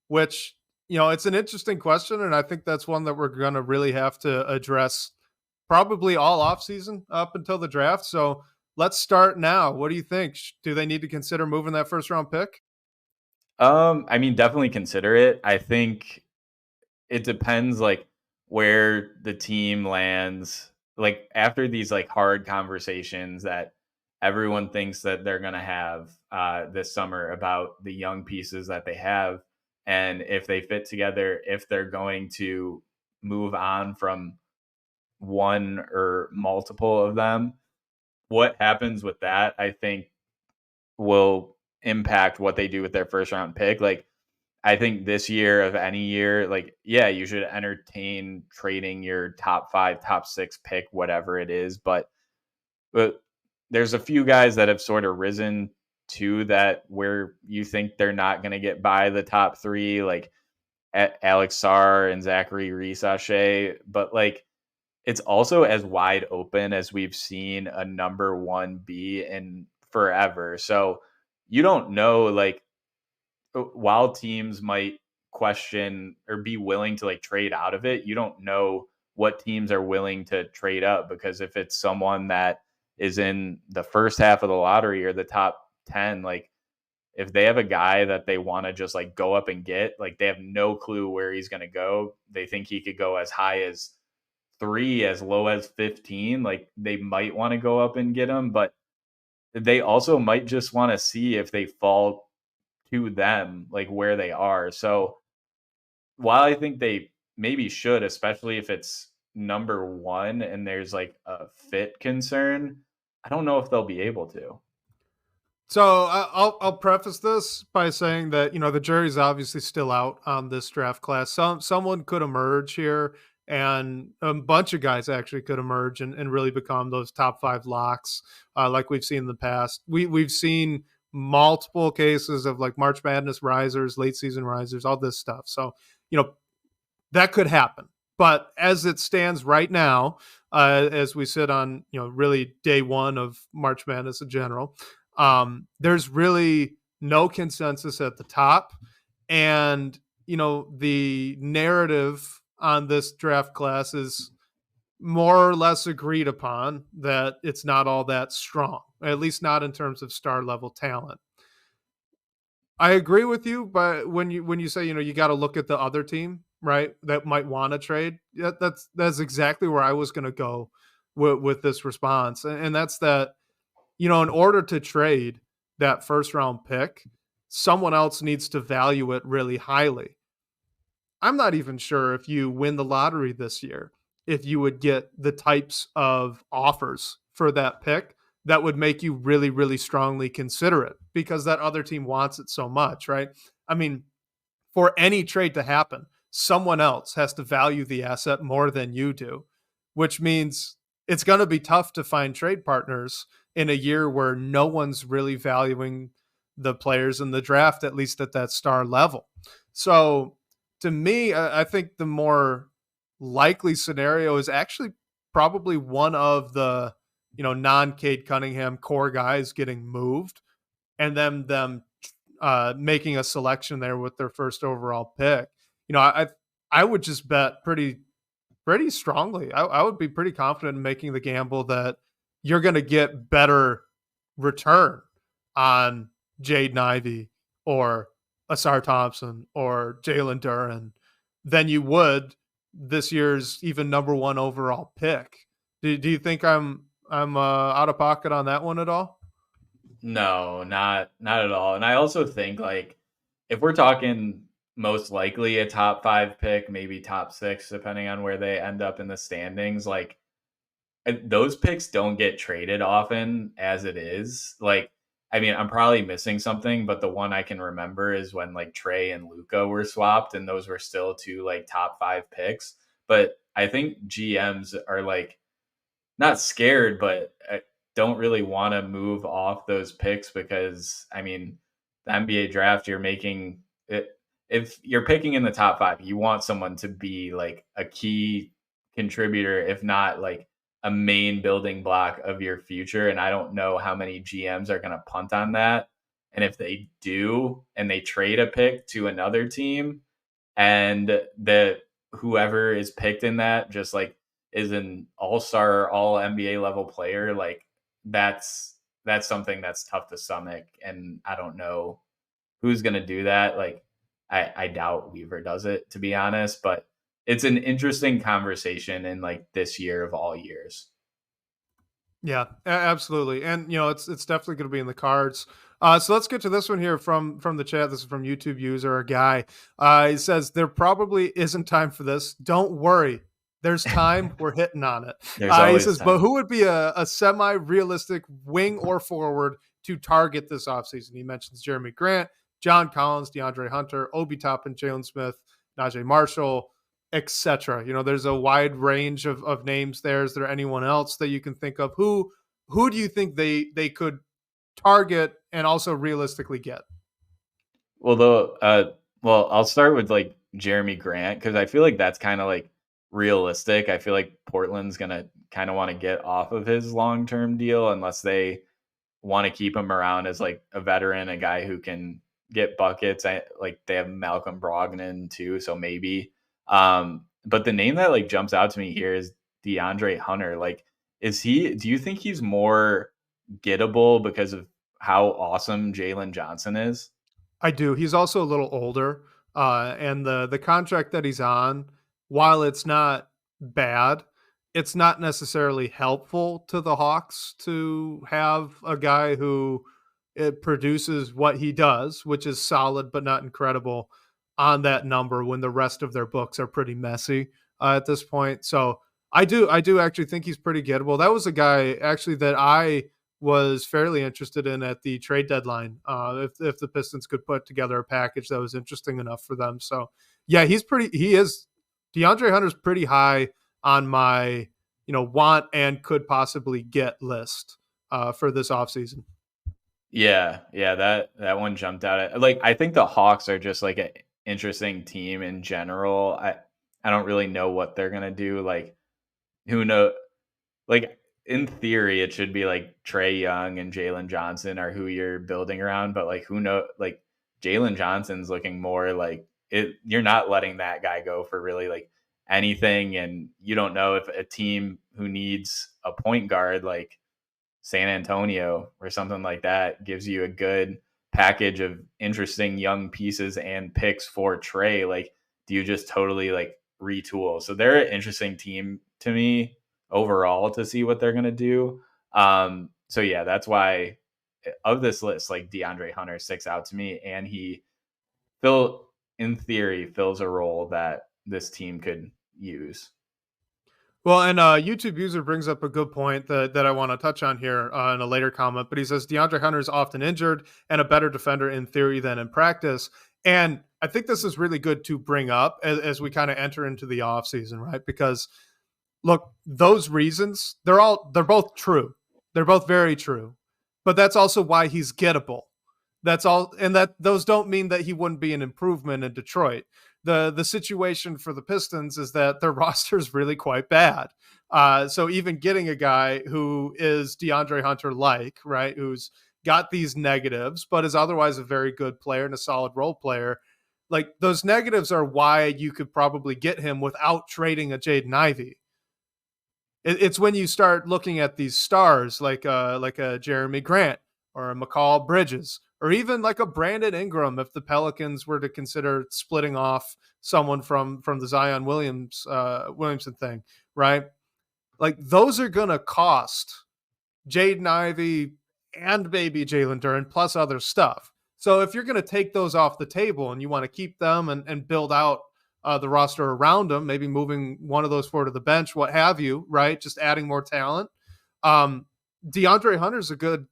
Which, it's an interesting question, and I think that's one that we're going to really have to address probably all offseason up until the draft. So let's start now. What do you think? Do they need to consider moving that first round pick? I mean, definitely consider it. I think it depends like where the team lands like after these like hard conversations that everyone thinks that they're going to have this summer about the young pieces that they have. and if they fit together, if they're going to move on from one or multiple of them. What happens with that, I think, will impact what they do with their first round pick. Like, I think this year of any year, like, yeah, you should entertain trading your top five, top six pick, whatever it is. But there's a few guys that have sort of risen to that where you think they're not going to get by the top three, like Alex Sarr and Zachary Reese-Ashe. But like, it's also as wide open as we've seen a number one be in forever. So you don't know, like, while teams might question or be willing to like trade out of it, you don't know what teams are willing to trade up, because if it's someone that is in the first half of the lottery or the top 10, like if they have a guy that they want to just like go up and get, like they have no clue where he's going to go. They think he could go as high as 3, as low as 15. Like they might want to go up and get him, but they also might just want to see if they fall to them, like where they are. So while I think they maybe should, especially if it's number one and there's like a fit concern, I don't know if they'll be able to. So I'll preface this by saying that the jury's obviously still out on this draft class. Someone could emerge here, and a bunch of guys actually could emerge and really become those top five locks, like we've seen in the past. We've seen multiple cases of like March Madness risers, late season risers, all this stuff. So that could happen. But as it stands right now, as we sit on really day one of March Madness in general, there's really no consensus at the top, and the narrative on this draft class is more or less agreed upon that it's not all that strong, at least not in terms of star level talent. I agree with you, but when you say you got to look at the other team, right, that might want to trade, that's exactly where I was going to go with this response, and that's that in order to trade that first round pick, someone else needs to value it really highly. I'm not even sure if you win the lottery this year, if you would get the types of offers for that pick that would make you really, really strongly consider it, because that other team wants it so much, right? I mean, for any trade to happen, someone else has to value the asset more than you do, which means it's going to be tough to find trade partners in a year where no one's really valuing the players in the draft, at least at that star level. So to me, I think the more likely scenario is actually probably one of the non Cade Cunningham core guys getting moved, and then them making a selection there with their first overall pick. I would just bet pretty strongly. I would be pretty confident in making the gamble that you're going to get better return on Jaden Ivey or Asar Thompson or Jalen Duren than you would this year's even number one overall pick. Do you think I'm out of pocket on that one at all? No, not at all. And I also think like if we're talking most likely a top 5 pick, maybe top 6 depending on where they end up in the standings, like those picks don't get traded often as it is. Like, I mean, I'm probably missing something, but the one I can remember is when like Trey and Luca were swapped, and those were still two like top 5 picks. But I think GMs are like not scared, but don't really want to move off those picks because, I mean, the NBA draft, you're making it. If you're picking in the top 5, you want someone to be like a key contributor, if not like a main building block of your future. And I don't know how many GMs are going to punt on that. And if they do, and they trade a pick to another team, and the whoever is picked in that just like is an all-star, all NBA level player, like that's something that's tough to stomach. And I don't know who's going to do that. Like I doubt Weaver does it, to be honest, but it's an interesting conversation in like this year of all years. Yeah, absolutely, and it's definitely going to be in the cards. So let's get to this one here from the chat. This is from YouTube user, a guy. He says there probably isn't time for this. Don't worry, there's time. We're hitting on it. There's He always says, but time. who would be a semi-realistic wing or forward to target this offseason? He mentions Jeremy Grant, John Collins, DeAndre Hunter, Obi Toppin, Jalen Smith, Najee Marshall, etc. There's a wide range of names there. Is there anyone else that you can think of? Who do you think they could target and also realistically get? Well, though, well, I'll start with like Jeremy Grant because I feel like that's kind of like realistic. I feel like Portland's gonna kind of want to get off of his long term deal unless they want to keep him around as like a veteran, a guy who can get buckets. I like they have Malcolm Brogdon too, so maybe. But the name that like jumps out to me here is DeAndre Hunter. Like, is he? Do you think he's more gettable because of how awesome Jalen Johnson is? I do. He's also a little older, and the contract that he's on, while it's not bad, it's not necessarily helpful to the Hawks to have a guy who it produces what he does, which is solid but not incredible, on that number when the rest of their books are pretty messy at this point. So I do actually think he's pretty gettable. That was a guy actually that I was fairly interested in at the trade deadline. If the Pistons could put together a package that was interesting enough for them, so yeah, he is DeAndre Hunter's pretty high on my want and could possibly get list for this offseason. Yeah, yeah, that one jumped out at like I think the Hawks are just like an interesting team in general. I don't really know what they're gonna do. Like who know like in theory it should be like Trey Young and Jalen Johnson are who you're building around, but like who know like Jalen Johnson's looking more like it you're not letting that guy go for really like anything and you don't know if a team who needs a point guard like San Antonio or something like that gives you a good package of interesting young pieces and picks for Trey, like do you just totally like retool? So they're an interesting team to me overall to see what they're gonna do. So yeah, that's why of this list, like DeAndre Hunter sticks out to me, and he fill in theory fills a role that this team could use. Well, and YouTube user brings up a good point that I want to touch on here in a later comment. But he says DeAndre Hunter is often injured and a better defender in theory than in practice. And I think this is really good to bring up as we kind of enter into the offseason, right? Because look, those reasons, they're both true. They're both very true. But that's also why he's gettable. That's all, and that those don't mean that he wouldn't be an improvement in Detroit. The situation for the Pistons is that their roster is really quite bad. So even getting a guy who is DeAndre Hunter like, right, who's got these negatives, but is otherwise a very good player and a solid role player, like those negatives are why you could probably get him without trading a Jaden Ivey. It's when you start looking at these stars like a Jeremy Grant or a McCall Bridges or even like a Brandon Ingram if the Pelicans were to consider splitting off someone from the Zion Williamson thing, right? Like those are gonna cost Jaden Ivey and maybe Jalen Duren plus other stuff. So if you're going to take those off the table and you want to keep them and build out the roster around them, maybe moving one of those four to the bench, what have you, right? Just adding more talent. Um, DeAndre Hunter's a good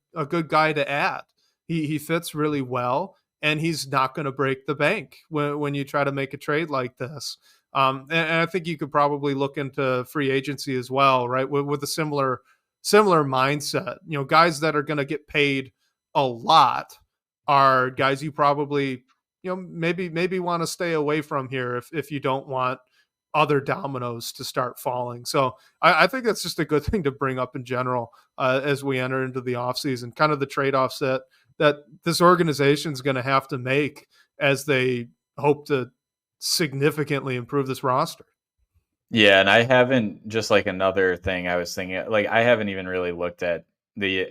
guy to add. He fits really well, and he's not going to break the bank when you try to make a trade like this. And I think you could probably look into free agency as well, right? With a similar mindset. Guys that are going to get paid a lot are guys you probably maybe want to stay away from here if you don't want other dominoes to start falling. So I think that's just a good thing to bring up in general as we enter into the offseason, kind of the trade-offs that this organization is going to have to make as they hope to significantly improve this roster. Yeah, and I haven't just like another thing I was thinking like I haven't even really looked at the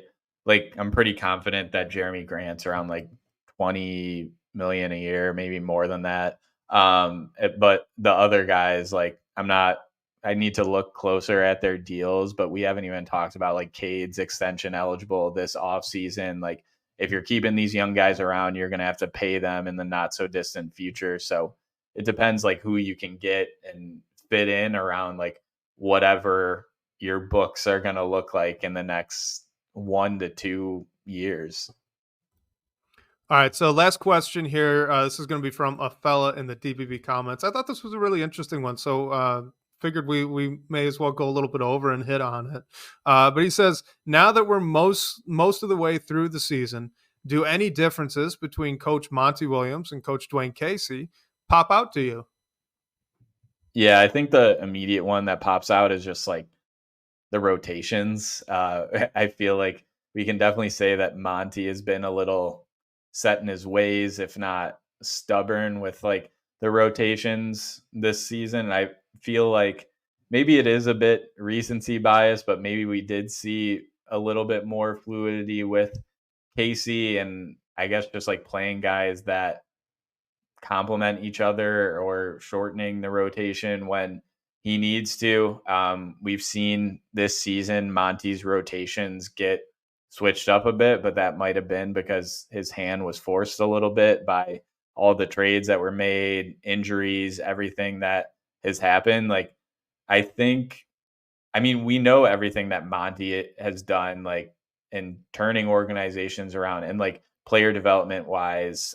like I'm pretty confident that Jeremy Grant's around like 20 million a year, maybe more than that. But the other guys like I'm not I need to look closer at their deals, but we haven't even talked about like Cade's extension eligible this offseason. Like, if you're keeping these young guys around, you're going to have to pay them in the not so distant future. So it depends like who you can get and fit in around like whatever your books are going to look like in the next 1 to 2 years. All right, so last question here. This is going to be from a fella in the DBB comments. I thought this was a really interesting one, so figured we may as well go a little bit over and hit on it. But he says, now that we're most of the way through the season, do any differences between Coach Monty Williams and Coach Dwayne Casey pop out to you? Yeah, I think the immediate one that pops out is just like the rotations. I feel like we can definitely say that Monty has been a little set in his ways, if not stubborn, with like the rotations this season. I feel like maybe it is a bit recency bias, but maybe we did see a little bit more fluidity with Casey, and I guess just like playing guys that complement each other or shortening the rotation when he needs to. We've seen this season Monty's rotations get switched up a bit, but that might have been because his hand was forced a little bit by all the trades that were made, injuries, everything that has happened. Like, I think, I mean, we know everything that Monty has done, like in turning organizations around and like player development wise.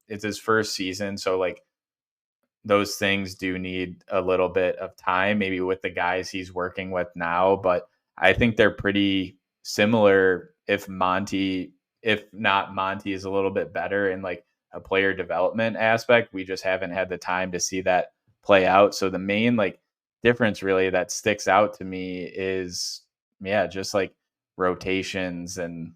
It's his first season, so like those things do need a little bit of time, maybe with the guys he's working with now. But I think they're pretty similar. If not Monty is a little bit better in like a player development aspect. We just haven't had the time to see that play out. So the main like difference really that sticks out to me is, yeah, just like rotations and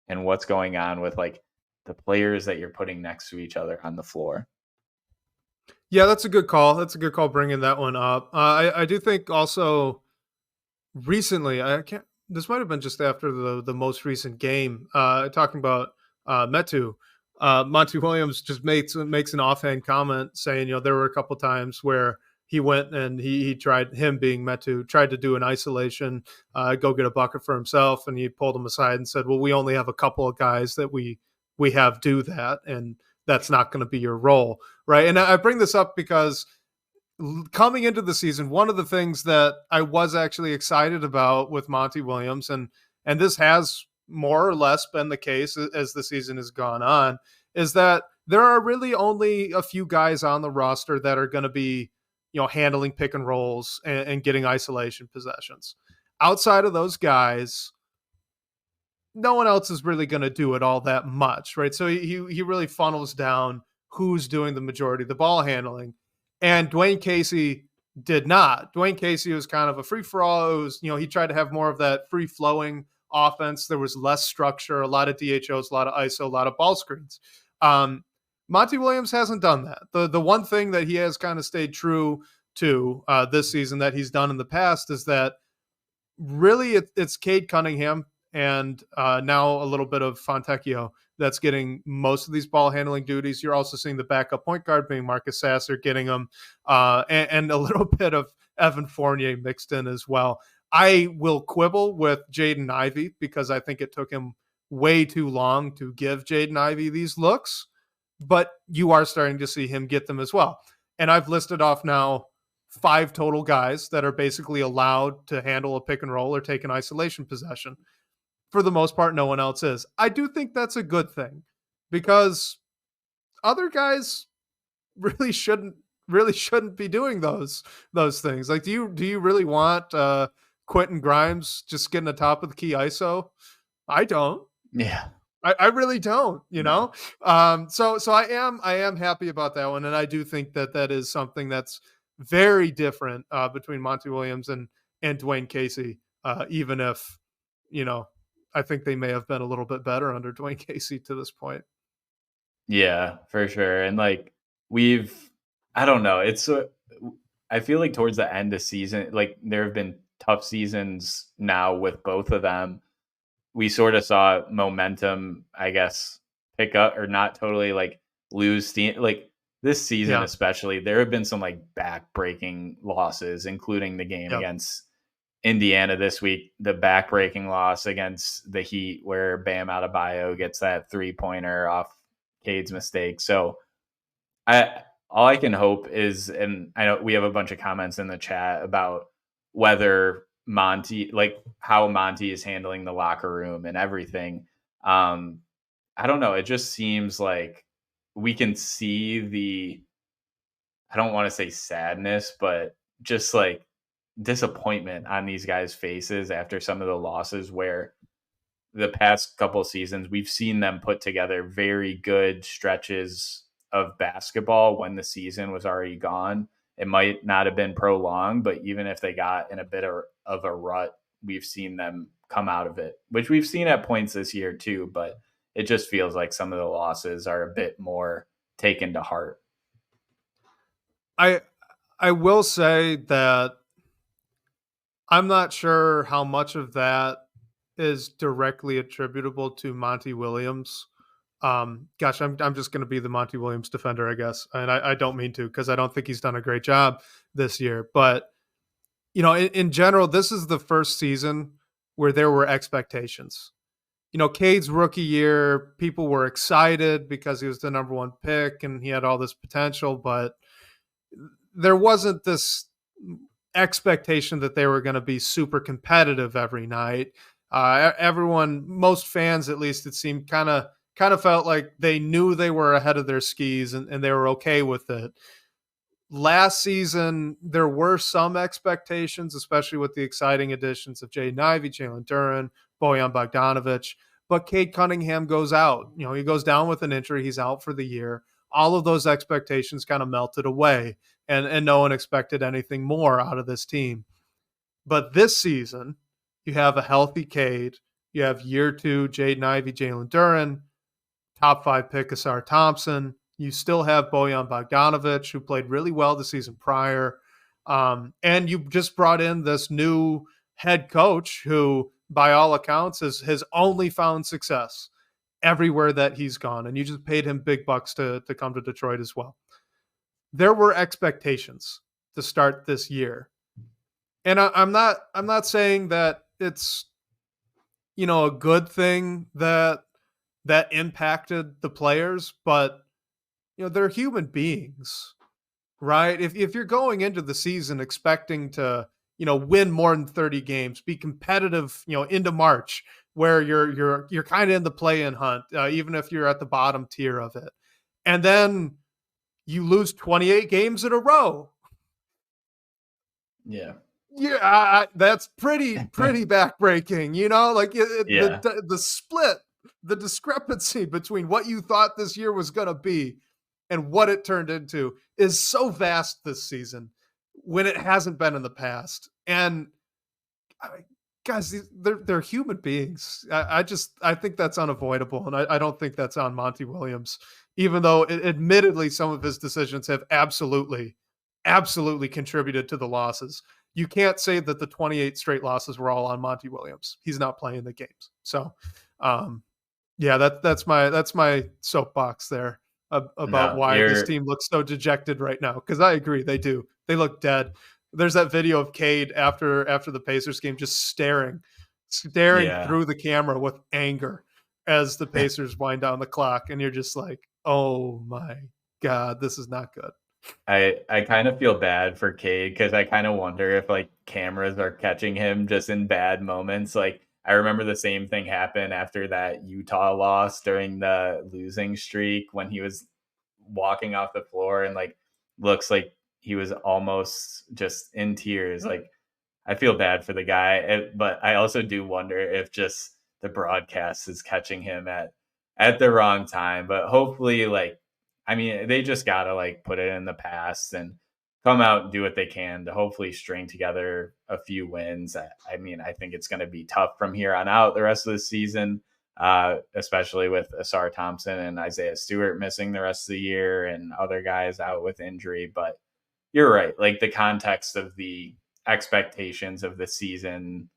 what's going on with like the players that you're putting next to each other on the floor. Yeah, that's a good call. That's a good call bringing that one up. I do think also recently, I can't. This might have been just after the most recent game. Talking about Metu, Monty Williams just makes an offhand comment saying, there were a couple times where he went and he tried, him being Metu, tried to do an isolation, go get a bucket for himself, and he pulled him aside and said, "Well, we only have a couple of guys that we have do that, and that's not going to be your role." Right. And I bring this up because coming into the season, one of the things that I was actually excited about with Monty Williams, and this has more or less been the case as the season has gone on, is that there are really only a few guys on the roster that are going to be, handling pick and rolls and getting isolation possessions. Outside of those guys, no one else is really going to do it all that much, right? So he really funnels down who's doing the majority of the ball handling, and Dwayne Casey did not. Dwayne Casey was kind of a free for all. It was, he tried to have more of that free flowing offense. There was less structure, a lot of DHOs, a lot of ISO, a lot of ball screens. Monty Williams hasn't done that. The one thing that he has kind of stayed true to this season that he's done in the past is that really it's Cade Cunningham and now a little bit of Fontecchio that's getting most of these ball handling duties. You're also seeing the backup point guard being Marcus Sasser getting them, and a little bit of Evan Fournier mixed in as well. I will quibble with Jaden Ivey because I think it took him way too long to give Jaden Ivey these looks, but you are starting to see him get them as well. And I've listed off now 5 total guys that are basically allowed to handle a pick and roll or take an isolation possession. For the most part, no one else is. I do think that's a good thing because other guys really shouldn't be doing those things. Like, do you really want Quentin Grimes just getting the top of the key ISO? I don't. Yeah. I really don't, No. So I am happy about that one, and I do think that is something that's very different between Monty Williams and Dwayne Casey. Even if I think they may have been a little bit better under Dwayne Casey to this point. Yeah, for sure. And like I don't know. I feel like towards the end of season, like there have been tough seasons now with both of them. We sort of saw momentum, I guess, pick up or not totally like lose steam. Like this season Yeah. especially, there have been some like back-breaking losses, including the game Yep. against Indiana this week, the back-breaking loss against the Heat where Bam Adebayo gets that three-pointer off Cade's mistake. So I all I can hope is, and I know we have a bunch of comments in the chat about whether Monty, like how Monty is handling the locker room and everything. Um, I don't know. It just seems like we can see the, I don't want to say sadness, but just like disappointment on these guys' faces after some of the losses where the past couple of seasons, we've seen them put together very good stretches of basketball when the season was already gone. It might not have been prolonged, but even if they got in a bit of a rut, we've seen them come out of it, which we've seen at points this year too. But it just feels like some of the losses are a bit more taken to heart. I I will say that I'm not sure how much of that is directly attributable to Monty Williams. Gosh, I'm just going to be the Monty Williams defender, I guess, and I don't mean to because I don't think he's done a great job this year. But in general, this is the first season where there were expectations. Cade's rookie year, people were excited because he was the number one pick and he had all this potential, but there wasn't this expectation that they were going to be super competitive every night. Everyone, most fans at least, it seemed kind of felt like they knew they were ahead of their skis and they were okay with it. Last season, there were some expectations, especially with the exciting additions of Jaden Ivey, Jalen Duren, Bojan Bogdanovic. But Cade Cunningham goes out. He goes down with an injury. He's out for the year. All of those expectations kind of melted away, and no one expected anything more out of this team. But this season, you have a healthy Cade. You have year two, Jaden Ivey, Jalen Duren, top five pick Asar Thompson. You still have Bojan Bogdanovic, who played really well the season prior. And you just brought in this new head coach who, by all accounts, has only found success everywhere that he's gone. And you just paid him big bucks to come to Detroit as well. There were expectations to start this year. And I'm not saying that it's a good thing that impacted the players, but they're human beings, right? If you're going into the season expecting to, win more than 30 games, be competitive, into March, where you're kind of in the play-in hunt, even if you're at the bottom tier of it, and then you lose 28 games in a row. Yeah. Yeah, that's pretty backbreaking. Like Yeah. the split, the discrepancy between what you thought this year was going to be and what it turned into is so vast this season when it hasn't been in the past. And guys, they're human beings. I think that's unavoidable, and I don't think that's on Monty Williams, even though admittedly some of his decisions have absolutely contributed to the losses. You can't say that the 28 straight losses were all on Monty Williams. He's not playing the games. So, yeah, that's my soapbox there about No, why this you're, team looks so dejected right now. Because I agree, they do. They look dead. There's that video of Cade after the Pacers game, just staring yeah. through the camera with anger as the Pacers wind down the clock, and you're just like, oh my god, this is not good. I kind of feel bad for Cade because I kind of wonder if like cameras are catching him just in bad moments. Like I remember the same thing happened after that Utah loss during the losing streak when he was walking off the floor and like looks like he was almost just in tears. Like I feel bad for the guy, but I also do wonder if just the broadcast is catching him at the wrong time. But hopefully, like, I mean, they just gotta like put it in the past and come out and do what they can to hopefully string together a few wins. I mean, I think it's going to be tough from here on out the rest of the season, especially with Asar Thompson and Isaiah Stewart missing the rest of the year and other guys out with injury. But you're right. Like the context of the expectations of the season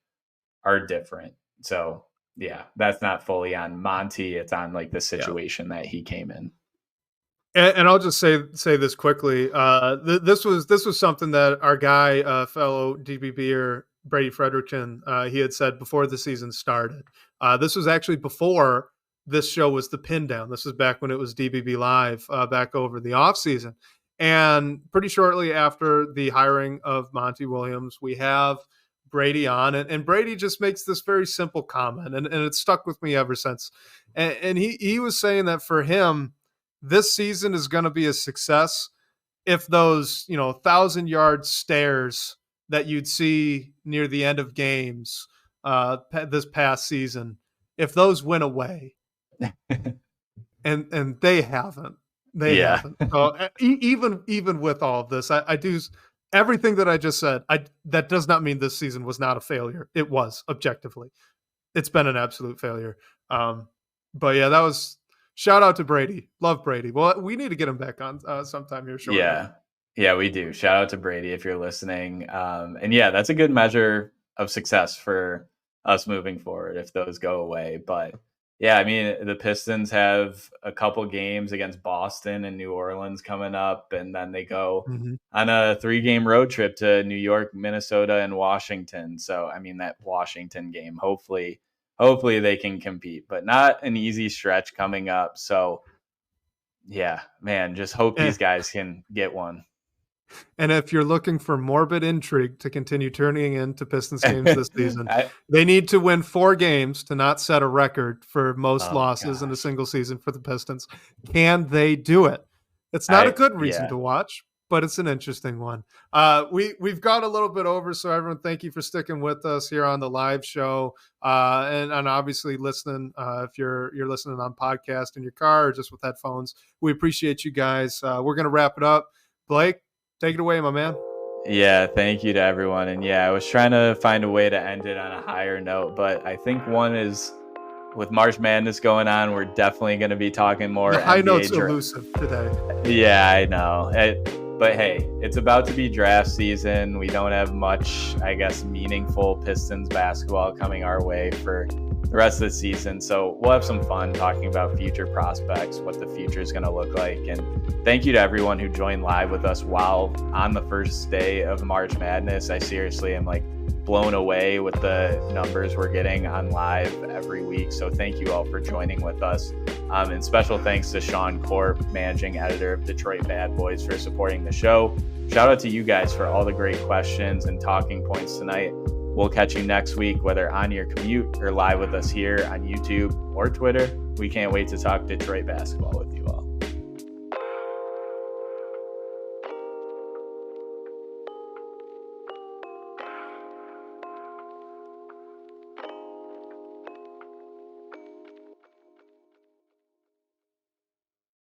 are different. So yeah, that's not fully on Monty. It's on like the Yeah. situation that he came in. And I'll just say this quickly. This was something that our guy, fellow DBBer Brady Frederickson, he had said before the season started. This was actually before this show was the Pindown. This was back when it was DBB Live, back over the off season, and pretty shortly after the hiring of Monty Williams, we have Brady on, and Brady just makes this very simple comment, and it's stuck with me ever since. And he was saying that for him, this season is going to be a success if those 1,000-yard stares that you'd see near the end of games this past season, if those went away, and they haven't. They Yeah. haven't. So even with all of this, I do everything that I just said. That does not mean this season was not a failure. It was objectively. It's been an absolute failure. But yeah, that was shout out to Brady. Love Brady. Well, we need to get him back on sometime here shortly. Yeah, we do. Shout out to Brady if you're listening. And yeah, that's a good measure of success for us moving forward if those go away. But yeah, I mean, the Pistons have a couple games against Boston and New Orleans coming up, and then they go on a 3-game road trip to New York, Minnesota, and Washington. So, I mean, that Washington game, hopefully they can compete, but not an easy stretch coming up. So, yeah, man, just hope these guys can get one. And if you're looking for morbid intrigue to continue turning into Pistons games this season, they need to win 4 games to not set a record for most losses in a single season for the Pistons. Can they do it? It's not a good reason to watch, but it's an interesting one. We've gone a little bit over, so everyone, thank you for sticking with us here on the live show, and obviously listening. If you're listening on podcast in your car or just with headphones, we appreciate you guys. We're gonna wrap it up. Blake, take it away, my man. Yeah, thank you to everyone. And yeah, I was trying to find a way to end it on a higher note, but I think one is with March Madness going on, we're definitely going to be talking more. The high note's elusive today. Yeah, I know. But hey, it's about to be draft season. We don't have much, I guess, meaningful Pistons basketball coming our way for the rest of the season. So we'll have some fun talking about future prospects, what the future is going to look like. And thank you to everyone who joined live with us while on the first day of March Madness. I seriously am blown away with the numbers we're getting on live every week. So thank you all for joining with us. And special thanks to Sean Corp, managing editor of Detroit Bad Boys, for supporting the show. Shout out to you guys for all the great questions and talking points tonight. We'll catch you next week, whether on your commute or live with us here on YouTube or Twitter. We can't wait to talk Detroit basketball with you all.